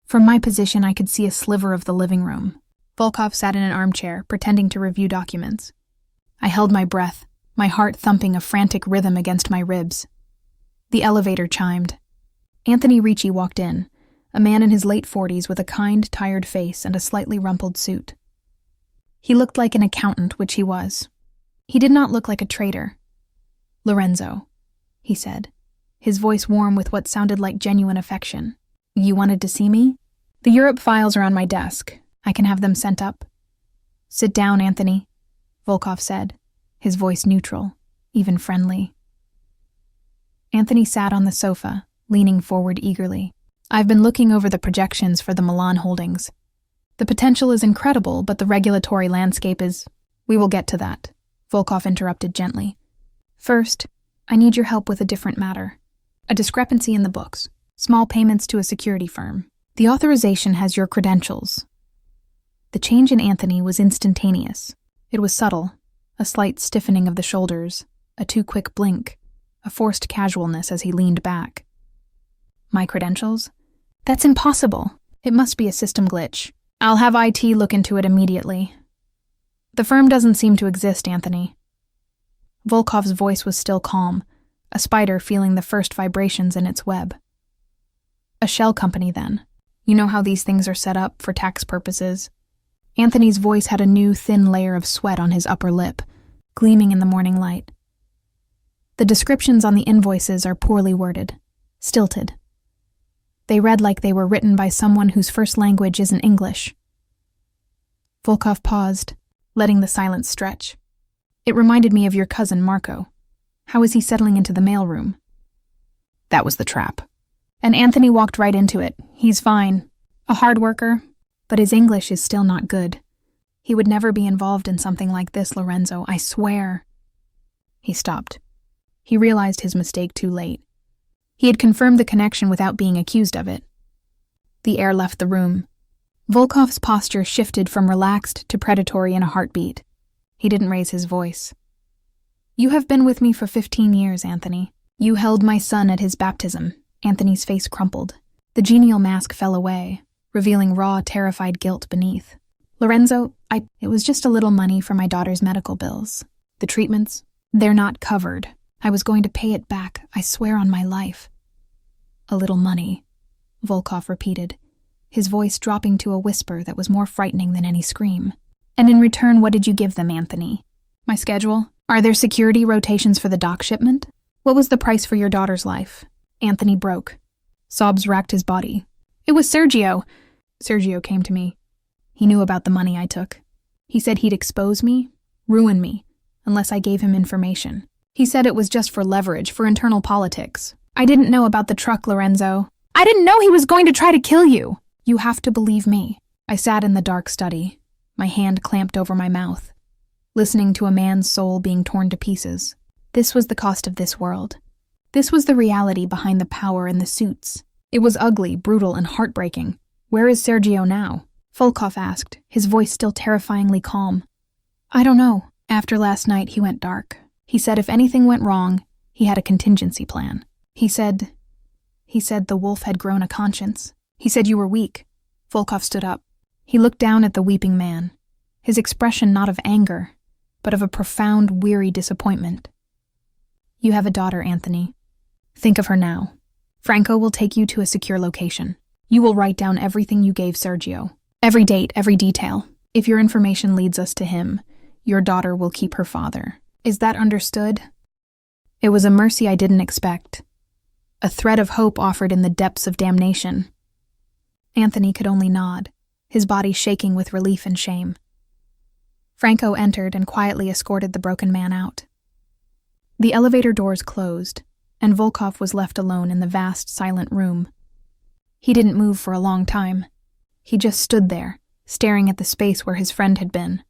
From my position, I could see a sliver of the living room. Volkov sat in an armchair, pretending to review documents. I held my breath, my heart thumping a frantic rhythm against my ribs. The elevator chimed. Anthony Ricci walked in, a man in his late 40s with a kind, tired face and a slightly rumpled suit. He looked like an accountant, which he was. He did not look like a traitor. "Lorenzo," he said, his voice warm with what sounded like genuine affection. "You wanted to see me? The Europe files are on my desk. I can have them sent up." "Sit down, Anthony," Volkov said, his voice neutral, even friendly. Anthony sat on the sofa, leaning forward eagerly. "I've been looking over the projections for the Milan holdings. The potential is incredible, but the regulatory landscape is— We will get to that," Volkov interrupted gently. "First, I need your help with a different matter. A discrepancy in the books. Small payments to a security firm. The authorization has your credentials." The change in Anthony was instantaneous. It was subtle, a slight stiffening of the shoulders, a too quick blink, a forced casualness as he leaned back. "My credentials? That's impossible. It must be a system glitch. I'll have IT look into it immediately. The firm doesn't seem to exist, Anthony." Volkov's voice was still calm, a spider feeling the first vibrations in its web. "A shell company, then. You know how these things are set up for tax purposes." Anthony's voice had a new, thin layer of sweat on his upper lip, gleaming in the morning light. "The descriptions on the invoices are poorly worded, stilted. They read like they were written by someone whose first language isn't English." Volkov paused, letting the silence stretch. "It reminded me of your cousin, Marco. How is he settling into the mailroom?" "That was the trap." And Anthony walked right into it. "He's fine. A hard worker, but his English is still not good. He would never be involved in something like this, Lorenzo, I swear." He stopped. He realized his mistake too late. He had confirmed the connection without being accused of it. The air left the room. Volkov's posture shifted from relaxed to predatory in a heartbeat. He didn't raise his voice. "You have been with me for 15 years, Anthony. You held my son at his baptism." Anthony's face crumpled. The genial mask fell away, revealing raw, terrified guilt beneath. "Lorenzo, it was just a little money for my daughter's medical bills. The treatments, they're not covered. I was going to pay it back, I swear on my life." "A little money," Volkov repeated, his voice dropping to a whisper that was more frightening than any scream. "And in return, what did you give them, Anthony? My schedule? Are there security rotations for the dock shipment? What was the price for your daughter's life?" Anthony broke. Sobs racked his body. "It was Sergio. Sergio came to me. He knew about the money I took. He said he'd expose me, ruin me, unless I gave him information. He said it was just for leverage, for internal politics. I didn't know about the truck, Lorenzo. I didn't know he was going to try to kill you. You have to believe me." I sat in the dark study, my hand clamped over my mouth, listening to a man's soul being torn to pieces. This was the cost of this world. This was the reality behind the power in the suits. It was ugly, brutal, and heartbreaking. "Where is Sergio now?" Volkov asked, his voice still terrifyingly calm. "I don't know. After last night, he went dark. He said if anything went wrong, he had a contingency plan. He said the wolf had grown a conscience. He said you were weak." Volkov stood up. He looked down at the weeping man, his expression not of anger, but of a profound, weary disappointment. "You have a daughter, Anthony. Think of her now. Franco will take you to a secure location. You will write down everything you gave Sergio. Every date, every detail. If your information leads us to him, your daughter will keep her father. Is that understood?" It was a mercy I didn't expect. A thread of hope offered in the depths of damnation. Anthony could only nod, his body shaking with relief and shame. Franco entered and quietly escorted the broken man out. The elevator doors closed, and Volkov was left alone in the vast, silent room. He didn't move for a long time. He just stood there, staring at the space where his friend had been.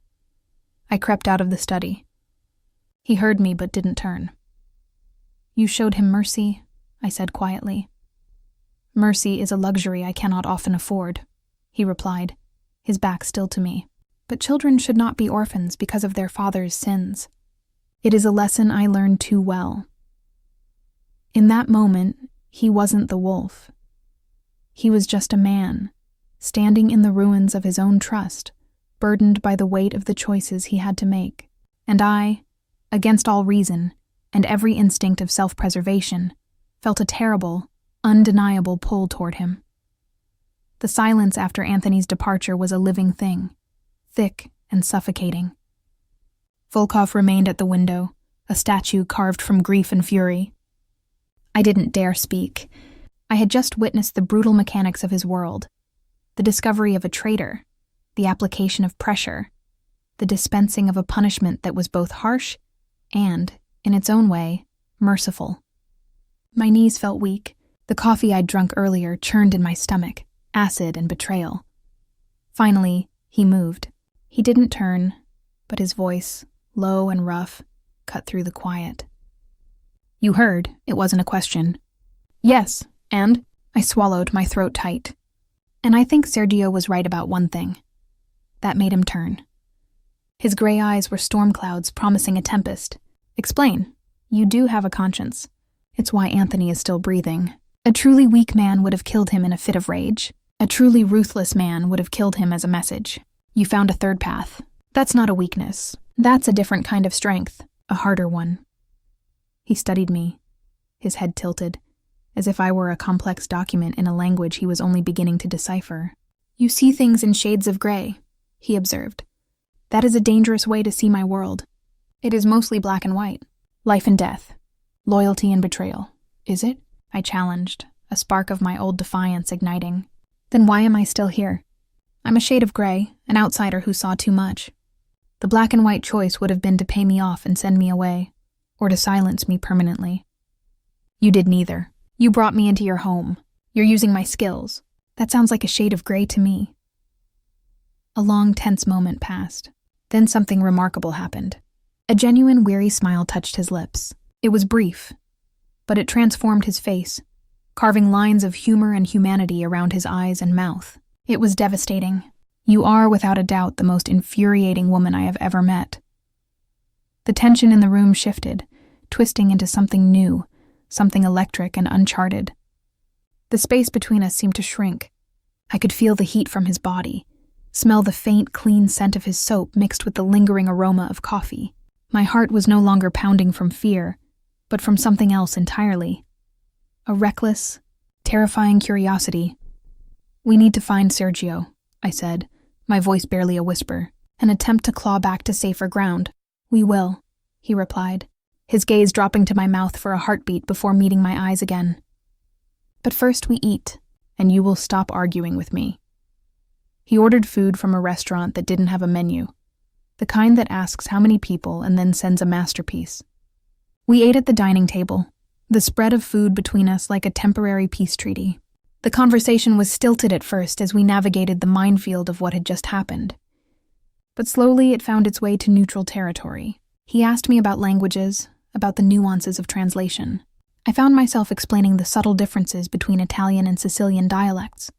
I crept out of the study. He heard me but didn't turn. "You showed him mercy," I said quietly. "Mercy is a luxury I cannot often afford," he replied, his back still to me. "But children should not be orphans because of their father's sins. It is a lesson I learned too well." In that moment, he wasn't the wolf. He was just a man, standing in the ruins of his own trust, burdened by the weight of the choices he had to make. And I, against all reason and every instinct of self-preservation, felt a terrible, undeniable pull toward him. The silence after Anthony's departure was a living thing, thick and suffocating. Volkov remained at the window, a statue carved from grief and fury. I didn't dare speak. I had just witnessed the brutal mechanics of his world, the discovery of a traitor, the application of pressure, the dispensing of a punishment that was both harsh and, in its own way, merciful. My knees felt weak. The coffee I'd drunk earlier churned in my stomach, acid and betrayal. Finally, he moved. He didn't turn, but his voice, low and rough, cut through the quiet. You heard, it wasn't a question. Yes, and? I swallowed, my throat tight. And I think Sergio was right about one thing. That made him turn. His gray eyes were storm clouds promising a tempest. Explain. You do have a conscience. It's why Anthony is still breathing. A truly weak man would have killed him in a fit of rage. A truly ruthless man would have killed him as a message. You found a third path. That's not a weakness. That's a different kind of strength, a harder one. He studied me, his head tilted, as if I were a complex document in a language he was only beginning to decipher. You see things in shades of gray, he observed. That is a dangerous way to see my world. It is mostly black and white. Life and death. Loyalty and betrayal. Is it? I challenged, a spark of my old defiance igniting. Then why am I still here? I'm a shade of gray, an outsider who saw too much. The black and white choice would have been to pay me off and send me away, or to silence me permanently. You did neither. You brought me into your home. You're using my skills. That sounds like a shade of gray to me. A long, tense moment passed. Then something remarkable happened. A genuine, weary smile touched his lips. It was brief, but it transformed his face, carving lines of humor and humanity around his eyes and mouth. It was devastating. You are, without a doubt, the most infuriating woman I have ever met. The tension in the room shifted, twisting into something new, something electric and uncharted. The space between us seemed to shrink. I could feel the heat from his body, smell the faint, clean scent of his soap mixed with the lingering aroma of coffee. My heart was no longer pounding from fear, but from something else entirely. A reckless, terrifying curiosity. We need to find Sergio, I said, my voice barely a whisper, an attempt to claw back to safer ground. We will, he replied, his gaze dropping to my mouth for a heartbeat before meeting my eyes again. But first we eat, and you will stop arguing with me. He ordered food from a restaurant that didn't have a menu, the kind that asks how many people and then sends a masterpiece. We ate at the dining table, the spread of food between us like a temporary peace treaty. The conversation was stilted at first as we navigated the minefield of what had just happened. But slowly it found its way to neutral territory. He asked me about languages, about the nuances of translation. I found myself explaining the subtle differences between Italian and Sicilian dialects,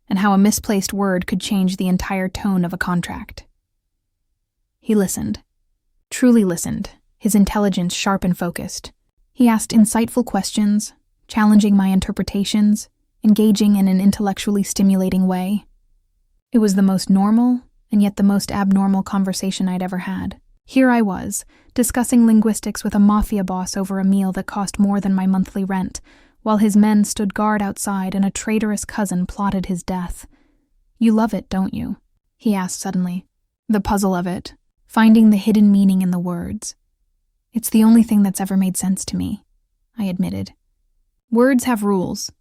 and how a misplaced word could change the entire tone of a contract. He listened, truly listened, his intelligence sharp and focused. He asked insightful questions, challenging my interpretations, engaging in an intellectually stimulating way. It was the most normal, and yet the most abnormal conversation I'd ever had. Here I was, discussing linguistics with a Mafia boss over a meal that cost more than my monthly rent, while his men stood guard outside and a traitorous cousin plotted his death. You love it, don't you? He asked suddenly. The puzzle of it, finding the hidden meaning in the words. It's the only thing that's ever made sense to me, I admitted. Words have rules.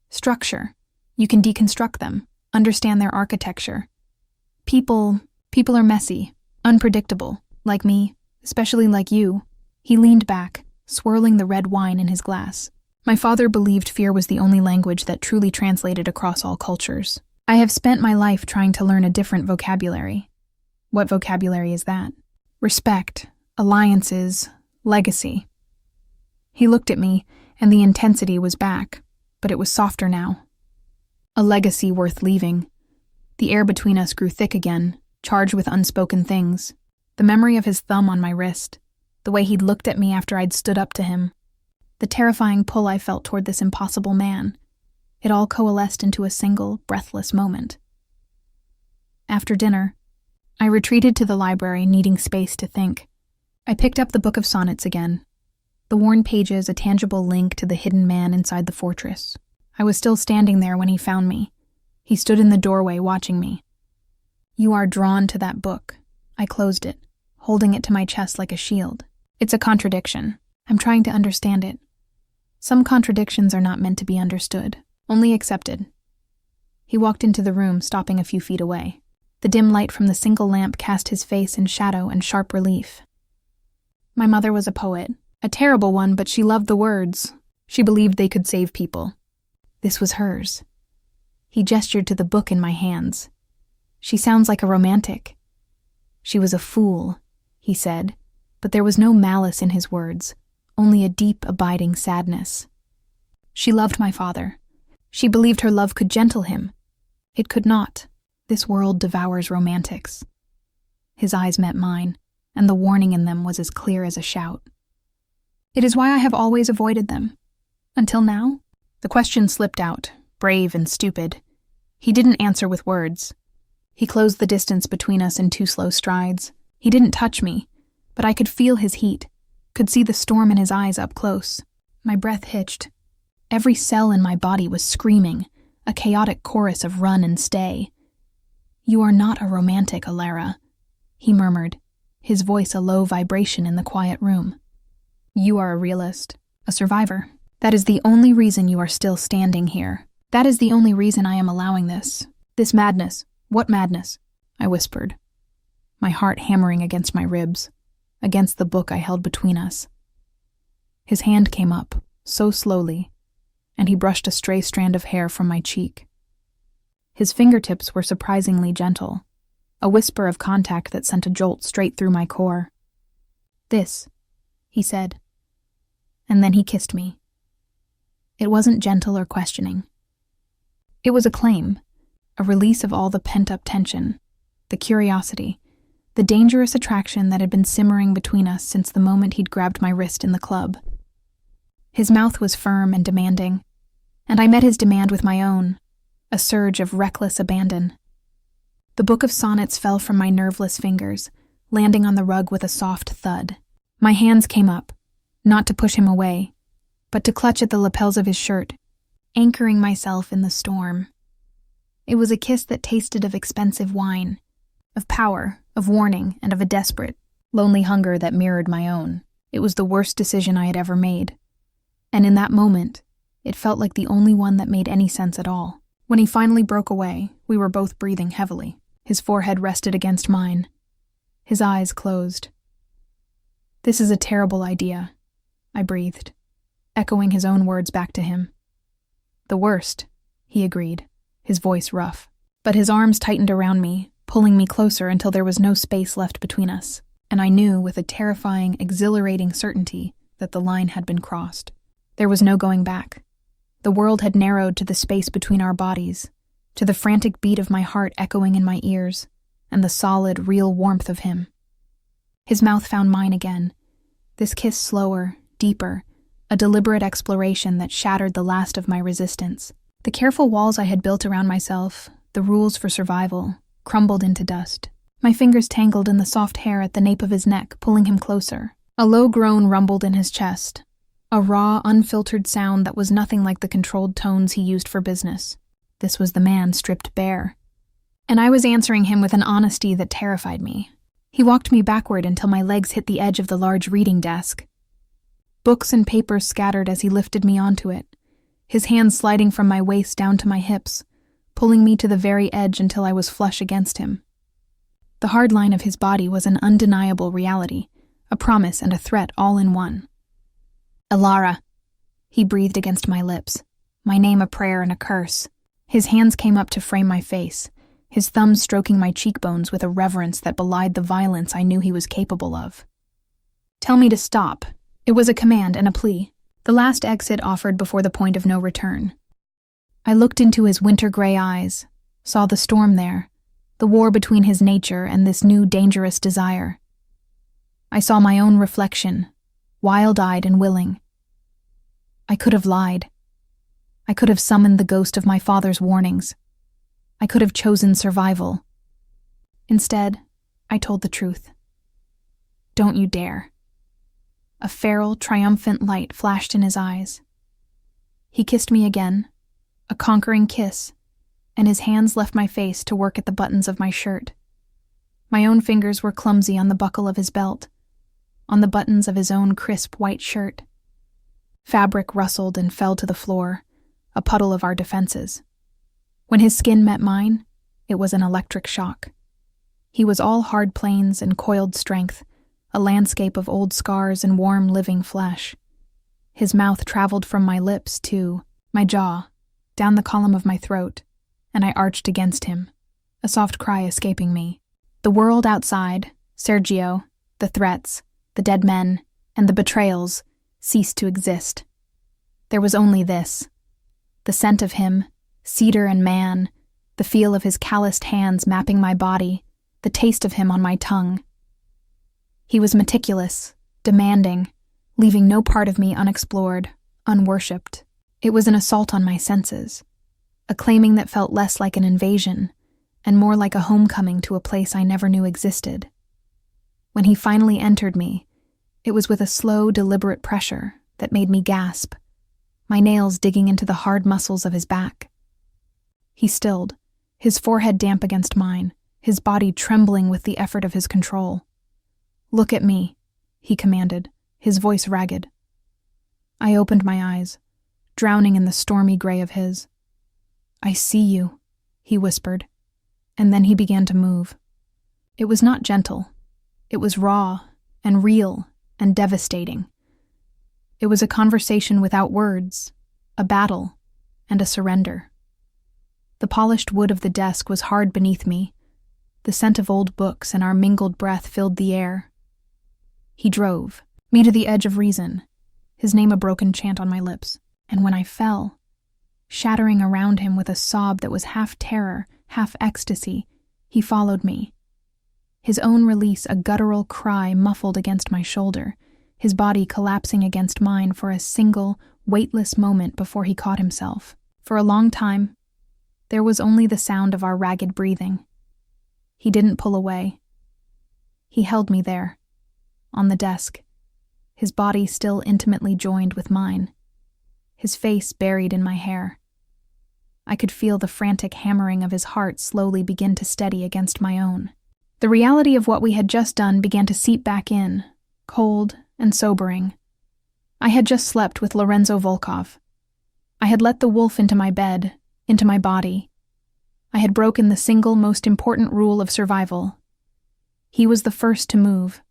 Structure. You can deconstruct them, understand their architecture. People are messy, unpredictable, like me, especially like you. He leaned back, swirling the red wine in his glass. My father believed fear was the only language that truly translated across all cultures. I have spent my life trying to learn a different vocabulary. What vocabulary is that? Respect, alliances, legacy. He looked at me, and the intensity was back, but it was softer now. A legacy worth leaving. The air between us grew thick again, charged with unspoken things. The memory of his thumb on my wrist, the way he'd looked at me after I'd stood up to him, the terrifying pull I felt toward this impossible man. It all coalesced into a single, breathless moment. After dinner, I retreated to the library, needing space to think. I picked up the book of sonnets again, the worn pages a tangible link to the hidden man inside the fortress. I was still standing there when he found me. He stood in the doorway watching me. "You are drawn to that book." I closed it, holding it to my chest like a shield. "It's a contradiction. I'm trying to understand it. Some contradictions are not meant to be understood, only accepted." He walked into the room, stopping a few feet away. The dim light from the single lamp cast his face in shadow and sharp relief. "My mother was a poet. A terrible one, but she loved the words. She believed they could save people. This was hers." He gestured to the book in my hands. "She sounds like a romantic." "She was a fool," he said, but there was no malice in his words, only a deep, abiding sadness. "She loved my father. She believed her love could gentle him. It could not. This world devours romantics." His eyes met mine, and the warning in them was as clear as a shout. "It is why I have always avoided them. Until now?" The question slipped out, brave and stupid. He didn't answer with words. He closed the distance between us in 2 slow strides. He didn't touch me, but I could feel his heat, could see the storm in his eyes up close. My breath hitched. Every cell in my body was screaming, a chaotic chorus of run and stay. "You are not a romantic, Alara," he murmured, his voice a low vibration in the quiet room. "You are a realist, a survivor. That is the only reason you are still standing here. That is the only reason I am allowing this. This madness. What madness?" I whispered, my heart hammering against my ribs, against the book I held between us. His hand came up, so slowly, and he brushed a stray strand of hair from my cheek. His fingertips were surprisingly gentle, a whisper of contact that sent a jolt straight through my core. "This," he said, and then he kissed me. It wasn't gentle or questioning. It was a claim, a release of all the pent-up tension, the curiosity, the dangerous attraction that had been simmering between us since the moment he'd grabbed my wrist in the club. His mouth was firm and demanding, and I met his demand with my own, a surge of reckless abandon. The book of sonnets fell from my nerveless fingers, landing on the rug with a soft thud. My hands came up, not to push him away, but to clutch at the lapels of his shirt, anchoring myself in the storm. It was a kiss that tasted of expensive wine, of power, of warning, and of a desperate, lonely hunger that mirrored my own. It was the worst decision I had ever made. And in that moment, it felt like the only one that made any sense at all. When he finally broke away, we were both breathing heavily. His forehead rested against mine. His eyes closed. "This is a terrible idea," I breathed, echoing his own words back to him. "The worst," he agreed, his voice rough. But his arms tightened around me, pulling me closer until there was no space left between us, and I knew with a terrifying, exhilarating certainty that the line had been crossed. There was no going back. The world had narrowed to the space between our bodies, to the frantic beat of my heart echoing in my ears, and the solid, real warmth of him. His mouth found mine again, this kiss slower, deeper, a deliberate exploration that shattered the last of my resistance. The careful walls I had built around myself, the rules for survival, crumbled into dust. My fingers tangled in the soft hair at the nape of his neck, pulling him closer. A low groan rumbled in his chest, a raw, unfiltered sound that was nothing like the controlled tones he used for business. This was the man stripped bare. And I was answering him with an honesty that terrified me. He walked me backward until my legs hit the edge of the large reading desk. Books and papers scattered as he lifted me onto it, his hands sliding from my waist down to my hips, pulling me to the very edge until I was flush against him. The hard line of his body was an undeniable reality, a promise and a threat all in one. "Alara," he breathed against my lips, my name a prayer and a curse. His hands came up to frame my face, his thumbs stroking my cheekbones with a reverence that belied the violence I knew he was capable of. "Tell me to stop." It was a command and a plea, the last exit offered before the point of no return. I looked into his winter-gray eyes, saw the storm there, the war between his nature and this new dangerous desire. I saw my own reflection, wild-eyed and willing. I could have lied. I could have summoned the ghost of my father's warnings. I could have chosen survival. Instead, I told the truth. Don't you dare. A feral, triumphant light flashed in his eyes. He kissed me again, a conquering kiss, and his hands left my face to work at the buttons of my shirt. My own fingers were clumsy on the buckle of his belt, on the buttons of his own crisp white shirt. Fabric rustled and fell to the floor, a puddle of our defenses. When his skin met mine, it was an electric shock. He was all hard planes and coiled strength, a landscape of old scars and warm living flesh. His mouth traveled from my lips to my jaw, down the column of my throat, and I arched against him, a soft cry escaping me. The world outside, Sergio, the threats, the dead men, and the betrayals ceased to exist. There was only this: the scent of him, cedar and man, the feel of his calloused hands mapping my body, the taste of him on my tongue. He was meticulous, demanding, leaving no part of me unexplored, unworshipped. It was an assault on my senses, a claiming that felt less like an invasion and more like a homecoming to a place I never knew existed. When he finally entered me, it was with a slow, deliberate pressure that made me gasp, my nails digging into the hard muscles of his back. He stilled, his forehead damp against mine, his body trembling with the effort of his control. "Look at me," he commanded, his voice ragged. I opened my eyes, drowning in the stormy gray of his. "I see you," he whispered, and then he began to move. It was not gentle. It was raw and real and devastating. It was a conversation without words, a battle, and a surrender. The polished wood of the desk was hard beneath me. The scent of old books and our mingled breath filled the air. He drove me to the edge of reason, his name a broken chant on my lips, and when I fell, shattering around him with a sob that was half terror, half ecstasy, he followed me. His own release a guttural cry muffled against my shoulder, his body collapsing against mine for a single, weightless moment before he caught himself. For a long time, there was only the sound of our ragged breathing. He didn't pull away. He held me there, on the desk, his body still intimately joined with mine, his face buried in my hair. I could feel the frantic hammering of his heart slowly begin to steady against my own. The reality of what we had just done began to seep back in, cold and sobering. I had just slept with Lorenzo Volkov. I had let the wolf into my bed, into my body. I had broken the single most important rule of survival. He was the first to move.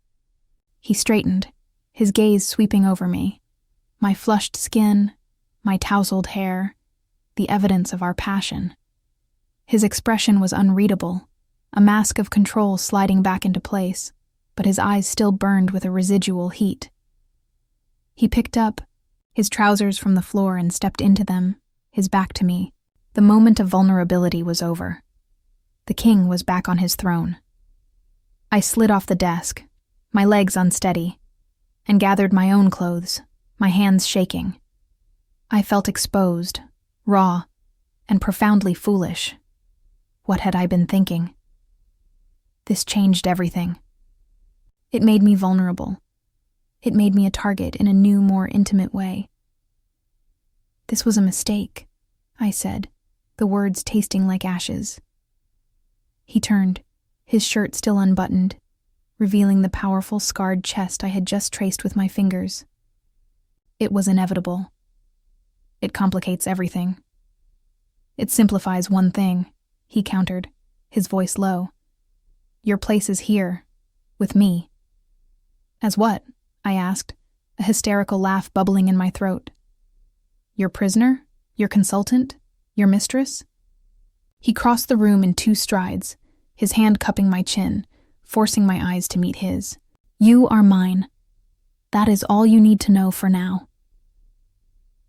He straightened, his gaze sweeping over me. My flushed skin, my tousled hair, the evidence of our passion. His expression was unreadable, a mask of control sliding back into place, but his eyes still burned with a residual heat. He picked up his trousers from the floor and stepped into them, his back to me. The moment of vulnerability was over. The king was back on his throne. I slid off the desk, my legs unsteady, and gathered my own clothes, my hands shaking. I felt exposed, raw, and profoundly foolish. What had I been thinking? This changed everything. It made me vulnerable. It made me a target in a new, more intimate way. "This was a mistake," I said, the words tasting like ashes. He turned, his shirt still unbuttoned, revealing the powerful scarred chest I had just traced with my fingers. "It was inevitable. It complicates everything." "It simplifies one thing," he countered, his voice low. "Your place is here, with me." "As what?" I asked, a hysterical laugh bubbling in my throat. "Your prisoner? Your consultant? Your mistress?" He crossed the room in 2 strides, his hand cupping my chin, forcing my eyes to meet his. "You are mine. That is all you need to know for now."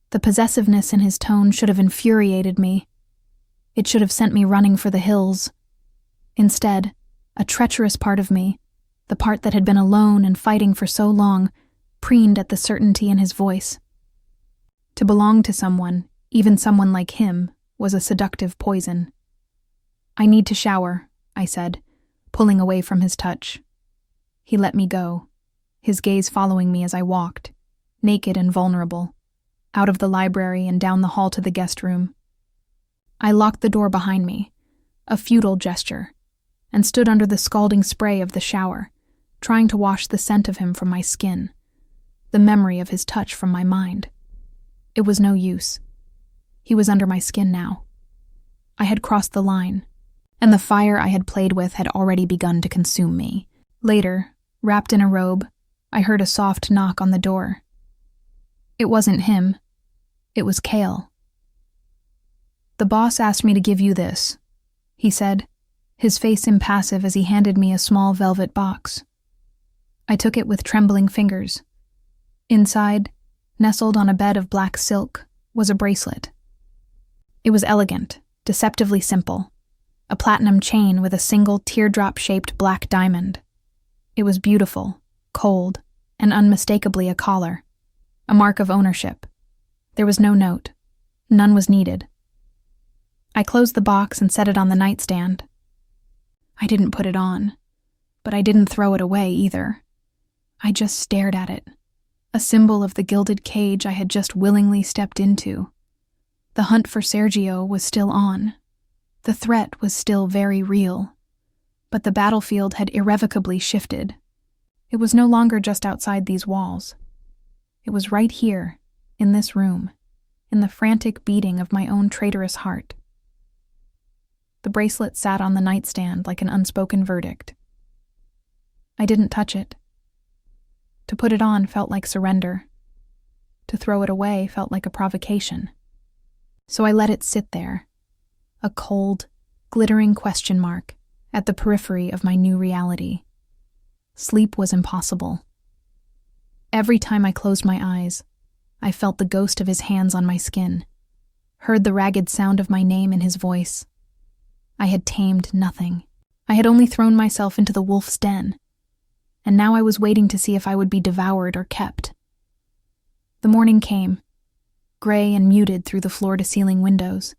The possessiveness in his tone should have infuriated me. It should have sent me running for the hills. Instead, a treacherous part of me, the part that had been alone and fighting for so long, preened at the certainty in his voice. To belong to someone, even someone like him, was a seductive poison. "I need to shower," I said, pulling away from his touch. He let me go, his gaze following me as I walked, naked and vulnerable, out of the library and down the hall to the guest room. I locked the door behind me, a futile gesture, and stood under the scalding spray of the shower, trying to wash the scent of him from my skin, the memory of his touch from my mind. It was no use. He was under my skin now. I had crossed the line, and the fire I had played with had already begun to consume me. Later, wrapped in a robe, I heard a soft knock on the door. It wasn't him. It was Cale. "The boss asked me to give you this," he said, his face impassive as he handed me a small velvet box. I took it with trembling fingers. Inside, nestled on a bed of black silk, was a bracelet. It was elegant, deceptively simple, a platinum chain with a single teardrop-shaped black diamond. It was beautiful, cold, and unmistakably a collar, a mark of ownership. There was no note. None was needed. I closed the box and set it on the nightstand. I didn't put it on, but I didn't throw it away either. I just stared at it, a symbol of the gilded cage I had just willingly stepped into. The hunt for Sergio was still on. The threat was still very real. But the battlefield had irrevocably shifted. It was no longer just outside these walls. It was right here, in this room, in the frantic beating of my own traitorous heart. The bracelet sat on the nightstand like an unspoken verdict. I didn't touch it. To put it on felt like surrender. To throw it away felt like a provocation. So I let it sit there, a cold, glittering question mark at the periphery of my new reality. Sleep was impossible. Every time I closed my eyes, I felt the ghost of his hands on my skin, heard the ragged sound of my name in his voice. I had tamed nothing. I had only thrown myself into the wolf's den, and now I was waiting to see if I would be devoured or kept. The morning came, gray and muted through the floor-to-ceiling windows.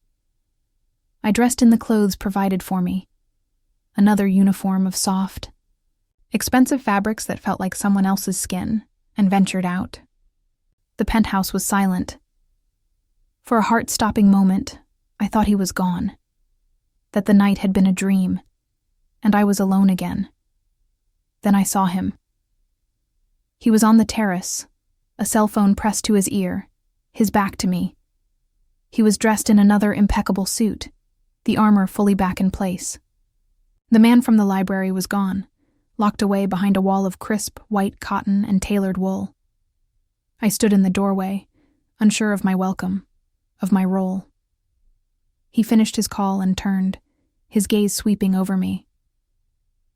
I dressed in the clothes provided for me, another uniform of soft, expensive fabrics that felt like someone else's skin, and ventured out. The penthouse was silent. For a heart-stopping moment, I thought he was gone, that the night had been a dream, and I was alone again. Then I saw him. He was on the terrace, a cell phone pressed to his ear, his back to me. He was dressed in another impeccable suit, the armor fully back in place. The man from the library was gone, locked away behind a wall of crisp, white cotton and tailored wool. I stood in the doorway, unsure of my welcome, of my role. He finished his call and turned, his gaze sweeping over me.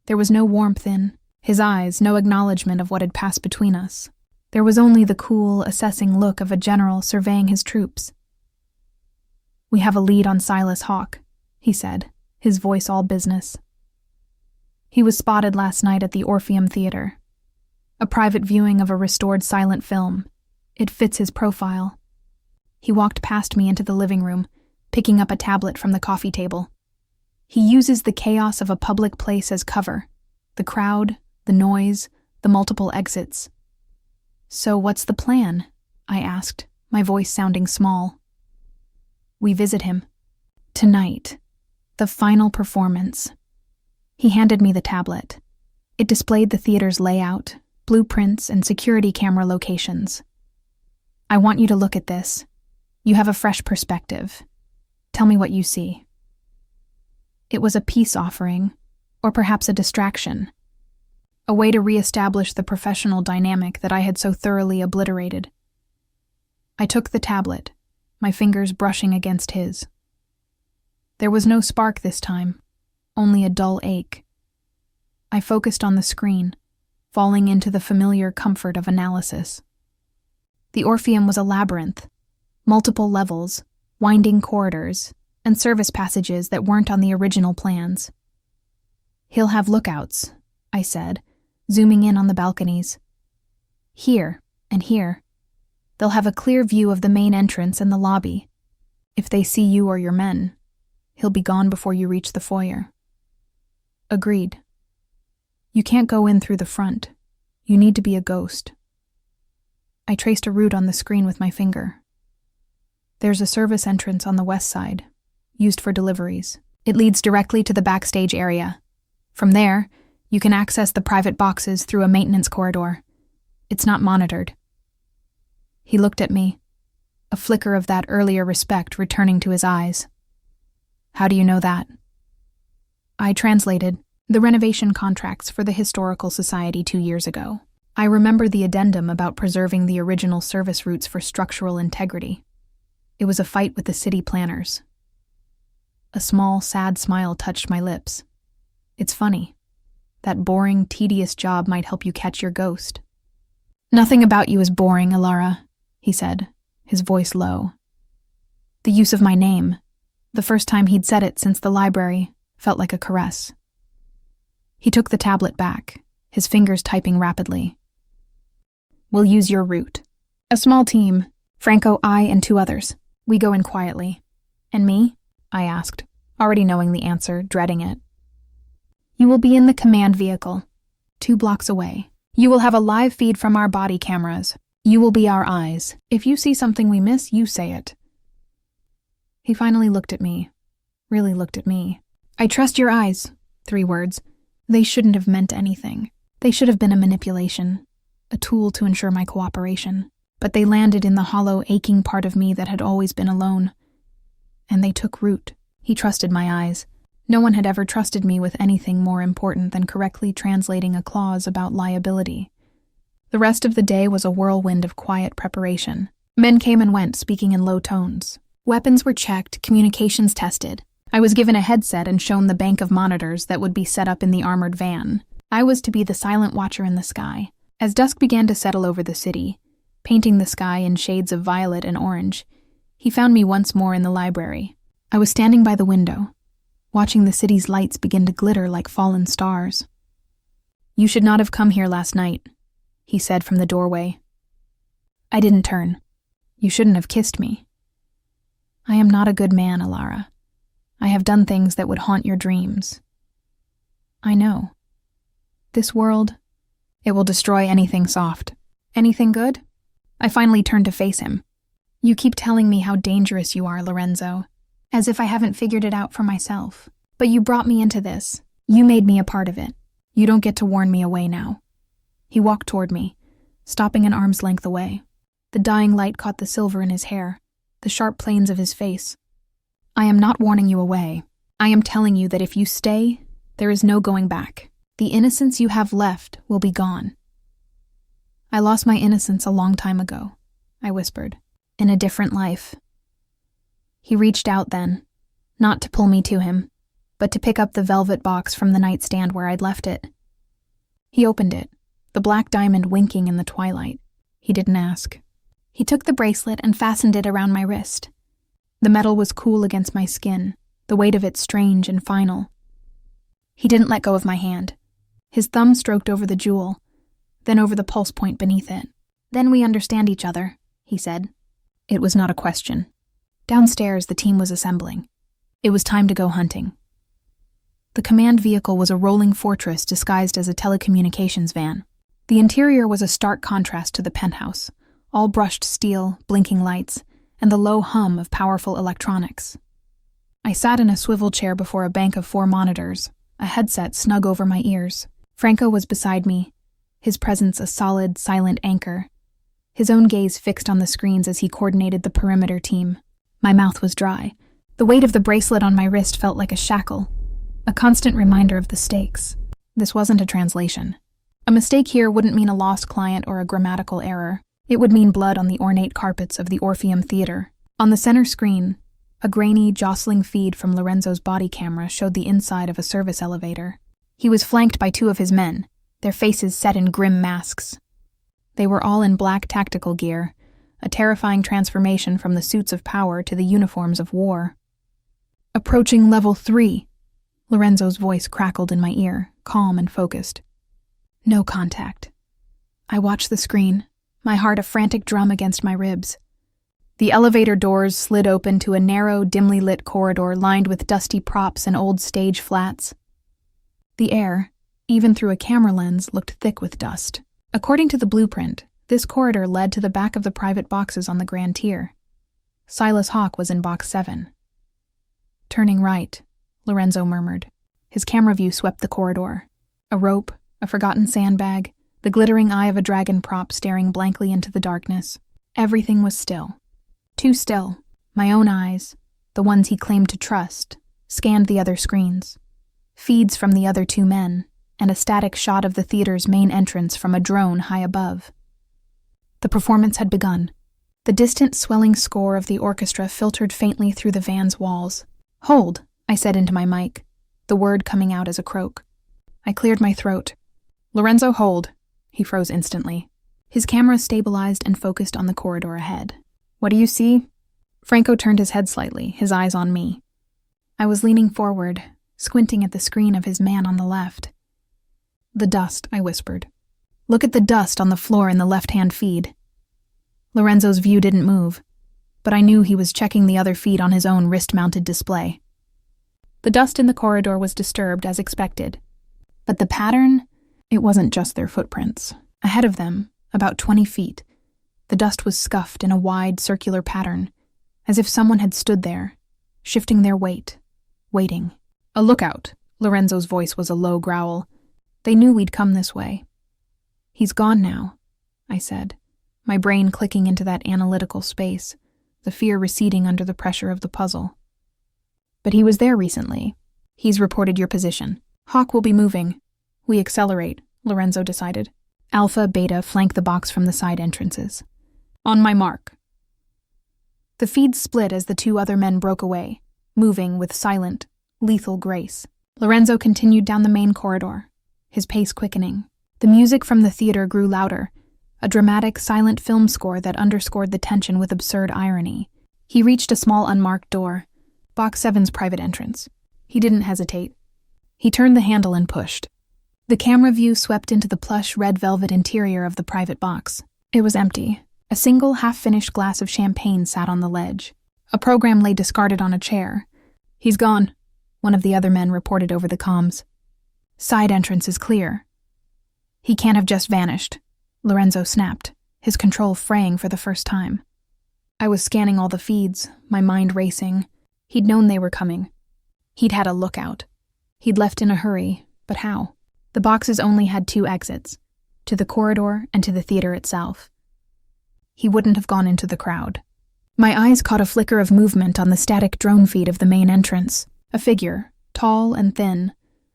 There was no warmth in his eyes, no acknowledgement of what had passed between us. There was only the cool, assessing look of a general surveying his troops. "We have a lead on Silas Hawke," he said, his voice all business. He was spotted last night at the Orpheum Theater. A private viewing of a restored silent film. It fits his profile. He walked past me into the living room, picking up a tablet from the coffee table. He uses the chaos of a public place as cover. The crowd, the noise, the multiple exits. "So what's the plan?" I asked, my voice sounding small. "We visit him. Tonight. The final performance." He handed me the tablet. It displayed the theater's layout, blueprints, and security camera locations. "I want you to look at this. You have a fresh perspective. Tell me what you see." It was a peace offering, or perhaps a distraction. A way to re-establish the professional dynamic that I had so thoroughly obliterated. I took the tablet, my fingers brushing against his. There was no spark this time, only a dull ache. I focused on the screen, falling into the familiar comfort of analysis. The Orpheum was a labyrinth, multiple levels, winding corridors, and service passages that weren't on the original plans. "He'll have lookouts," I said, zooming in on the balconies. "Here and here. They'll have a clear view of the main entrance and the lobby. If they see you or your men, he'll be gone before you reach the foyer." "Agreed," You can't go in through the front. You need to be a ghost. I traced a route on the screen with my finger. There's a service entrance on the west side, used for deliveries. It leads directly to the backstage area. From there, you can access the private boxes through a maintenance corridor. It's not monitored. He looked at me, a flicker of that earlier respect returning to his eyes. How do you know that? I translated the renovation contracts for the Historical Society 2 years ago. I remember the addendum about preserving the original service routes for structural integrity. It was a fight with the city planners. A small, sad smile touched my lips. It's funny. That boring, tedious job might help you catch your ghost. Nothing about you is boring, Alara, he said, his voice low. The use of my name, the first time he'd said it since the library, felt like a caress. He took the tablet back, his fingers typing rapidly. We'll use your route. A small team, Franco, I, and 2 others. We go in quietly. And me? I asked, already knowing the answer, dreading it. You will be in the command vehicle, 2 blocks away. You will have a live feed from our body cameras. You will be our eyes. If you see something we miss, you say it. He finally looked at me. Really looked at me. I trust your eyes. 3 words. They shouldn't have meant anything. They should have been a manipulation, a tool to ensure my cooperation. But they landed in the hollow, aching part of me that had always been alone. And they took root. He trusted my eyes. No one had ever trusted me with anything more important than correctly translating a clause about liability. The rest of the day was a whirlwind of quiet preparation. Men came and went, speaking in low tones. Weapons were checked, communications tested. I was given a headset and shown the bank of monitors that would be set up in the armored van. I was to be the silent watcher in the sky. As dusk began to settle over the city, painting the sky in shades of violet and orange, he found me once more in the library. I was standing by the window, watching the city's lights begin to glitter like fallen stars. You should not have come here last night, he said from the doorway. I didn't turn. You shouldn't have kissed me. I am not a good man, Alara. I have done things that would haunt your dreams. I know. This world, it will destroy anything soft. Anything good? I finally turned to face him. You keep telling me how dangerous you are, Lorenzo, as if I haven't figured it out for myself. But you brought me into this. You made me a part of it. You don't get to warn me away now. He walked toward me, stopping an arm's length away. The dying light caught the silver in his hair, the sharp planes of his face. I am not warning you away. I am telling you that if you stay, there is no going back. The innocence you have left will be gone. I lost my innocence a long time ago, I whispered, in a different life. He reached out then, not to pull me to him, but to pick up the velvet box from the nightstand where I'd left it. He opened it, the black diamond winking in the twilight. He didn't ask. He took the bracelet and fastened it around my wrist. The metal was cool against my skin, the weight of it strange and final. He didn't let go of my hand. His thumb stroked over the jewel, then over the pulse point beneath it. Then we understand each other, he said. It was not a question. Downstairs, the team was assembling. It was time to go hunting. The command vehicle was a rolling fortress disguised as a telecommunications van. The interior was a stark contrast to the penthouse, all brushed steel, blinking lights, and the low hum of powerful electronics. I sat in a swivel chair before a bank of 4 monitors, a headset snug over my ears. Franco was beside me, his presence a solid, silent anchor, his own gaze fixed on the screens as he coordinated the perimeter team. My mouth was dry. The weight of the bracelet on my wrist felt like a shackle, a constant reminder of the stakes. This wasn't a translation. A mistake here wouldn't mean a lost client or a grammatical error. It would mean blood on the ornate carpets of the Orpheum Theater. On the center screen, a grainy, jostling feed from Lorenzo's body camera showed the inside of a service elevator. He was flanked by 2 of his men, their faces set in grim masks. They were all in black tactical gear, a terrifying transformation from the suits of power to the uniforms of war. Approaching level 3, Lorenzo's voice crackled in my ear, calm and focused. No contact. I watched the screen, my heart a frantic drum against my ribs. The elevator doors slid open to a narrow, dimly lit corridor lined with dusty props and old stage flats. The air, even through a camera lens, looked thick with dust. According to the blueprint, this corridor led to the back of the private boxes on the grand tier. Silas Hawke was in box 7. "Turning right," Lorenzo murmured. His camera view swept the corridor. A rope, a forgotten sandbag, the glittering eye of a dragon prop staring blankly into the darkness. Everything was still. Too still. My own eyes, the ones he claimed to trust, scanned the other screens. Feeds from the other 2 men, and a static shot of the theater's main entrance from a drone high above. The performance had begun. The distant swelling score of the orchestra filtered faintly through the van's walls. "Hold," I said into my mic, the word coming out as a croak. I cleared my throat. "Lorenzo, hold." He froze instantly. His camera stabilized and focused on the corridor ahead. "What do you see?" Franco turned his head slightly, his eyes on me. I was leaning forward, squinting at the screen of his man on the left. "The dust," I whispered. "Look at the dust on the floor in the left-hand feed." Lorenzo's view didn't move, but I knew he was checking the other feed on his own wrist-mounted display. The dust in the corridor was disturbed as expected, but the pattern, it wasn't just their footprints. Ahead of them, about 20 feet, the dust was scuffed in a wide circular pattern, as if someone had stood there, shifting their weight, waiting. "A lookout," Lorenzo's voice was a low growl. They knew we'd come this way. "He's gone now," I said, my brain clicking into that analytical space, the fear receding under the pressure of the puzzle. "But he was there recently. He's reported your position. Hawke will be moving." "We accelerate," Lorenzo decided. "Alpha, Beta, flank the box from the side entrances." "On my mark." The feed split as the 2 other men broke away, moving with silent, lethal grace. Lorenzo continued down the main corridor, his pace quickening. The music from the theater grew louder, a dramatic, silent film score that underscored the tension with absurd irony. He reached a small unmarked door, Box 7's private entrance. He didn't hesitate. He turned the handle and pushed. The camera view swept into the plush red velvet interior of the private box. It was empty. A single half-finished glass of champagne sat on the ledge. A program lay discarded on a chair. "He's gone," one of the other men reported over the comms. "Side entrance is clear." "He can't have just vanished," Lorenzo snapped, his control fraying for the first time. I was scanning all the feeds, my mind racing. He'd known they were coming. He'd had a lookout. He'd left in a hurry, but how? The boxes only had 2 exits, to the corridor and to the theater itself. He wouldn't have gone into the crowd. My eyes caught a flicker of movement on the static drone feed of the main entrance. A figure, tall and thin,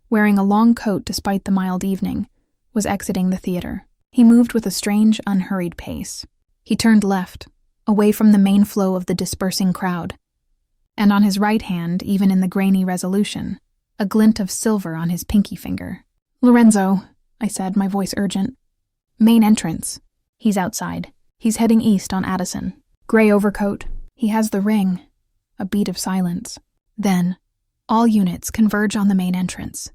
wearing a long coat despite the mild evening, was exiting the theater. He moved with a strange, unhurried pace. He turned left, away from the main flow of the dispersing crowd. And on his right hand, even in the grainy resolution, a glint of silver on his pinky finger. "Lorenzo," I said, my voice urgent. "Main entrance. He's outside. He's heading east on Addison. Gray overcoat. He has the ring." A beat of silence. Then, "All units converge on the main entrance.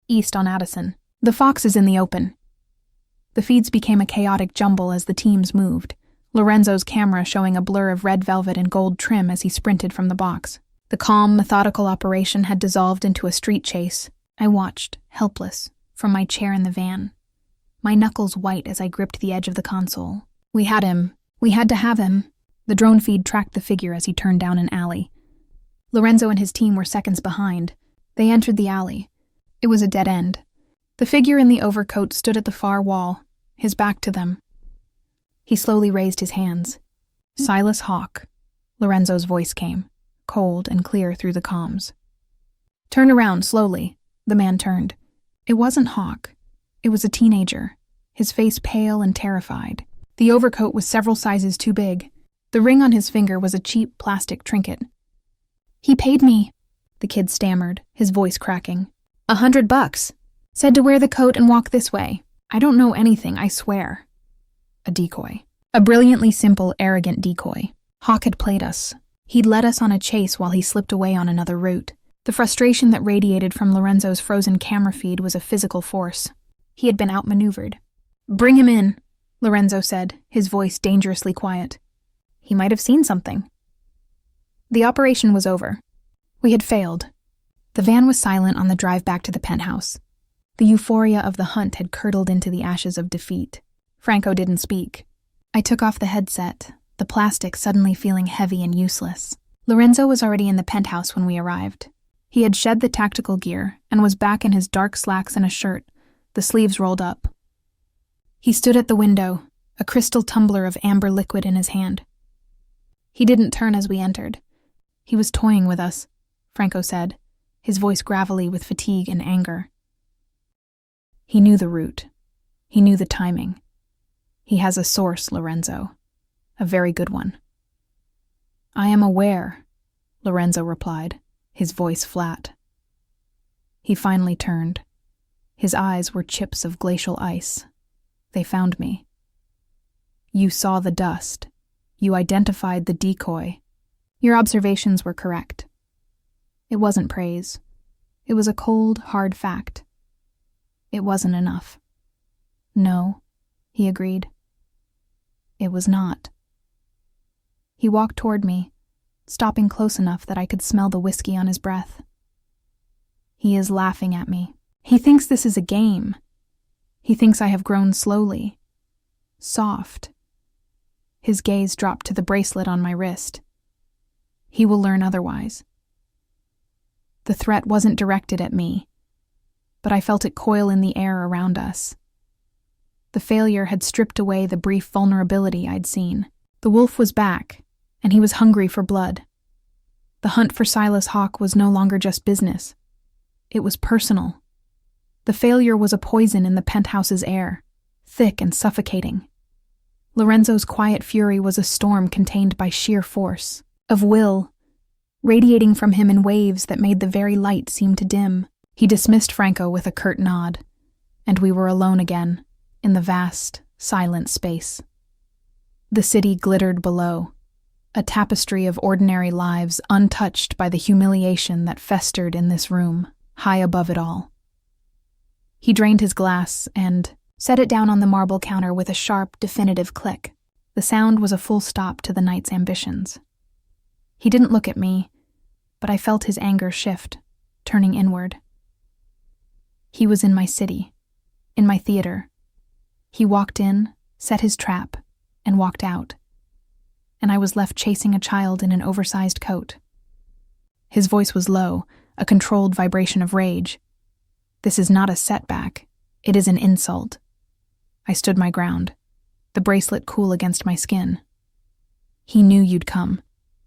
East on Addison. The Fox is in the open." The feeds became a chaotic jumble as the teams moved, Lorenzo's camera showing a blur of red velvet and gold trim as he sprinted from the box. The calm, methodical operation had dissolved into a street chase. I watched, helpless, from my chair in the van, my knuckles white as I gripped the edge of the console. We had him. We had to have him. The drone feed tracked the figure as he turned down an alley. Lorenzo and his team were seconds behind. They entered the alley. It was a dead end. The figure in the overcoat stood at the far wall, his back to them. He slowly raised his hands. "Silas Hawke," Lorenzo's voice came, cold and clear through the comms. "Turn around, slowly." The man turned. It wasn't Hawke. It was a teenager, his face pale and terrified. The overcoat was several sizes too big. The ring on his finger was a cheap plastic trinket. "He paid me," the kid stammered, his voice cracking. $100. Said to wear the coat and walk this way. I don't know anything, I swear." A decoy. A brilliantly simple, arrogant decoy. Hawke had played us. He'd led us on a chase while he slipped away on another route. The frustration that radiated from Lorenzo's frozen camera feed was a physical force. He had been outmaneuvered. "Bring him in," Lorenzo said, his voice dangerously quiet. He might have seen something. The operation was over. We had failed. The van was silent on the drive back to the penthouse. The euphoria of the hunt had curdled into the ashes of defeat. Franco didn't speak. I took off the headset, the plastic suddenly feeling heavy and useless. Lorenzo was already in the penthouse when we arrived. He had shed the tactical gear and was back in his dark slacks and a shirt, the sleeves rolled up. He stood at the window, a crystal tumbler of amber liquid in his hand. He didn't turn as we entered. He was toying with us, Franco said, his voice gravelly with fatigue and anger. He knew the route. He knew the timing. He has a source, Lorenzo. A very good one. I am aware, Lorenzo replied, his voice flat. He finally turned. His eyes were chips of glacial ice. They found me. You saw the dust. You identified the decoy. Your observations were correct. It wasn't praise. It was a cold, hard fact. It wasn't enough. No, he agreed. It was not. He walked toward me, stopping close enough that I could smell the whiskey on his breath. He is laughing at me. He thinks this is a game. He thinks I have grown slowly. Soft. His gaze dropped to the bracelet on my wrist. He will learn otherwise. The threat wasn't directed at me, but I felt it coil in the air around us. The failure had stripped away the brief vulnerability I'd seen. The wolf was back, and he was hungry for blood. The hunt for Silas Hawke was no longer just business. It was personal. The failure was a poison in the penthouse's air, thick and suffocating. Lorenzo's quiet fury was a storm contained by sheer force, of will, radiating from him in waves that made the very light seem to dim. He dismissed Franco with a curt nod, and we were alone again, in the vast, silent space. The city glittered below, a tapestry of ordinary lives untouched by the humiliation that festered in this room, high above it all. He drained his glass and set it down on the marble counter with a sharp, definitive click. The sound was a full stop to the night's ambitions. He didn't look at me, but I felt his anger shift, turning inward. He was in my city, in my theater. He walked in, set his trap, and walked out. And I was left chasing a child in an oversized coat. His voice was low, a controlled vibration of rage. This is not a setback. It is an insult. I stood my ground, the bracelet cool against my skin. He knew you'd come.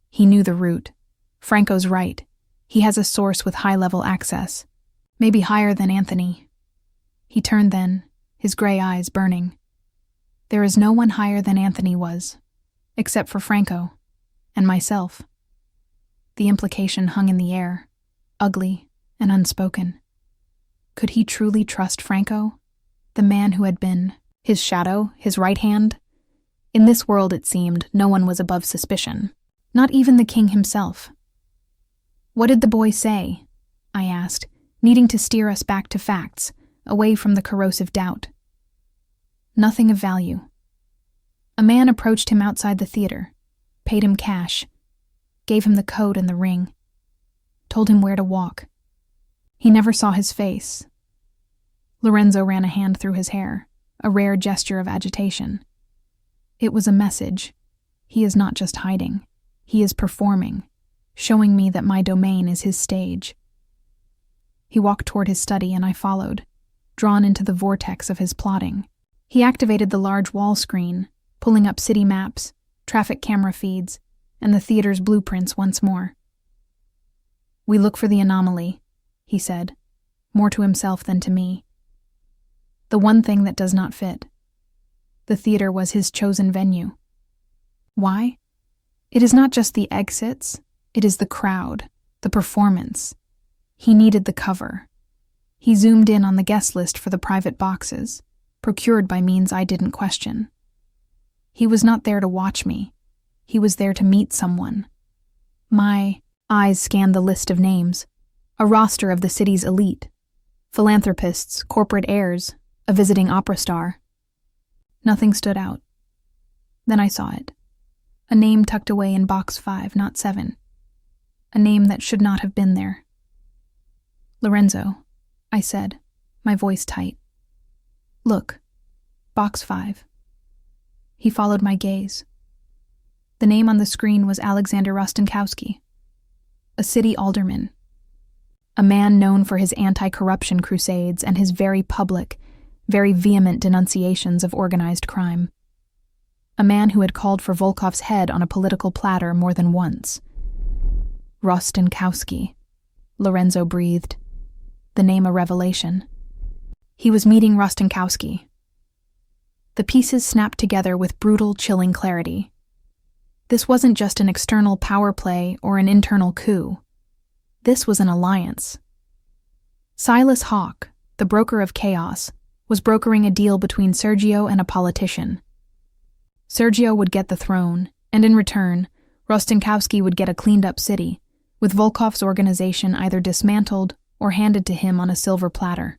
He knew the route. Franco's right. He has a source with high-level access, maybe higher than Anthony. He turned then, his gray eyes burning. There is no one higher than Anthony was, except for Franco and myself. The implication hung in the air, ugly and unspoken. Could he truly trust Franco, the man who had been his shadow, his right hand? In this world, it seemed, no one was above suspicion, not even the king himself. What did the boy say? I asked, needing to steer us back to facts, away from the corrosive doubt. Nothing of value. A man approached him outside the theater, paid him cash, gave him the code and the ring, told him where to walk. He never saw his face. Lorenzo ran a hand through his hair, a rare gesture of agitation. It was a message. He is not just hiding. He is performing, showing me that my domain is his stage. He walked toward his study and I followed, drawn into the vortex of his plotting. He activated the large wall screen, pulling up city maps, traffic camera feeds, and the theater's blueprints once more. We look for the anomaly, he said, more to himself than to me. The one thing that does not fit. The theater was his chosen venue. Why? It is not just the exits, it is the crowd, the performance. He needed the cover. He zoomed in on the guest list for the private boxes, procured by means I didn't question. He was not there to watch me. He was there to meet someone. My eyes scanned the list of names, a roster of the city's elite, philanthropists, corporate heirs, a visiting opera star. Nothing stood out. Then I saw it. A name tucked away in box 5, not 7. A name that should not have been there. Lorenzo, I said, my voice tight. Look, box 5. He followed my gaze. The name on the screen was Alexander Rostenkowski, a city alderman, a man known for his anti-corruption crusades and his very public, very vehement denunciations of organized crime. A man who had called for Volkov's head on a political platter more than once. Rostenkowski, Lorenzo breathed, the name a revelation. He was meeting Rostenkowski. The pieces snapped together with brutal, chilling clarity. This wasn't just an external power play or an internal coup. This was an alliance. Silas Hawke, the broker of chaos, was brokering a deal between Sergio and a politician. Sergio would get the throne, and in return, Rostenkowski would get a cleaned-up city, with Volkov's organization either dismantled or handed to him on a silver platter.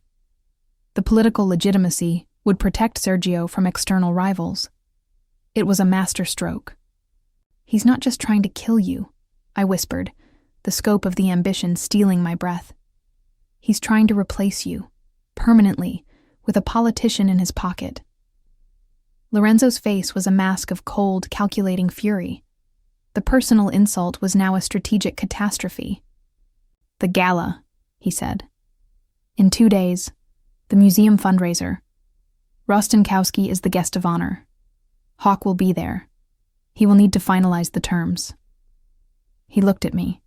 The political legitimacy would protect Sergio from external rivals. It was a masterstroke. He's not just trying to kill you, I whispered, the scope of the ambition stealing my breath. He's trying to replace you, permanently, with a politician in his pocket. Lorenzo's face was a mask of cold, calculating fury. The personal insult was now a strategic catastrophe. The gala, he said. In 2 days, the museum fundraiser. Rostenkowski is the guest of honor. Hawke will be there. He will need to finalize the terms. He looked at me,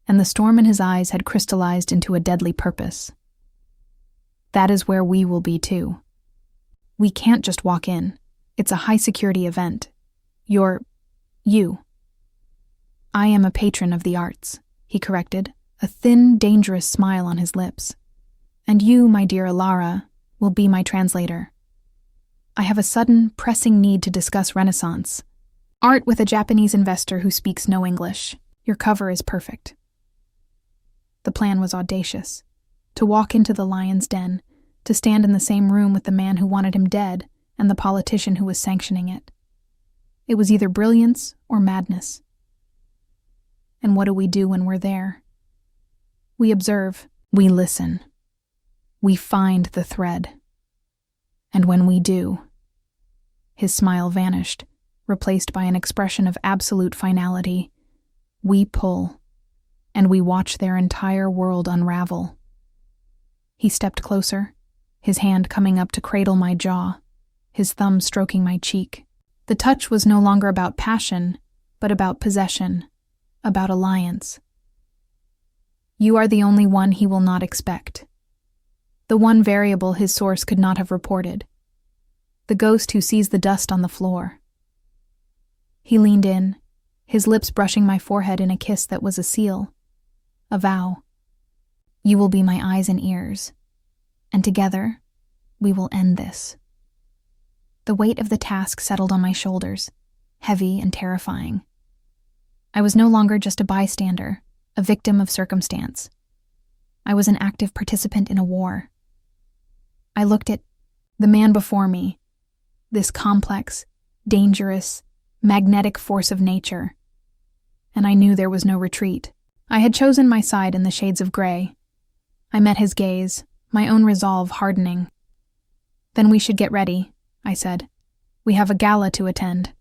and the storm in his eyes had crystallized into a deadly purpose. That is where we will be too. We can't just walk in. It's a high-security event. You. I am a patron of the arts, he corrected, a thin, dangerous smile on his lips. And you, my dear Alara, will be my translator. I have a sudden, pressing need to discuss Renaissance. Art with a Japanese investor who speaks no English. Your cover is perfect. The plan was audacious. To walk into the lion's den, to stand in the same room with the man who wanted him dead and the politician who was sanctioning it. It was either brilliance or madness. And what do we do when we're there? We observe, we listen. We find the thread. And when we do, his smile vanished, replaced by an expression of absolute finality. We pull, and we watch their entire world unravel. He stepped closer, his hand coming up to cradle my jaw, his thumb stroking my cheek. The touch was no longer about passion, but about possession, about alliance. You are the only one he will not expect. The one variable his source could not have reported. The ghost who sees the dust on the floor. He leaned in, his lips brushing my forehead in a kiss that was a seal, a vow. You will be my eyes and ears, and together we will end this. The weight of the task settled on my shoulders, heavy and terrifying. I was no longer just a bystander, a victim of circumstance. I was an active participant in a war. I looked at the man before me, this complex, dangerous, magnetic force of nature, and I knew there was no retreat. I had chosen my side in the shades of gray. I met his gaze, my own resolve hardening. Then we should get ready, I said. We have a gala to attend.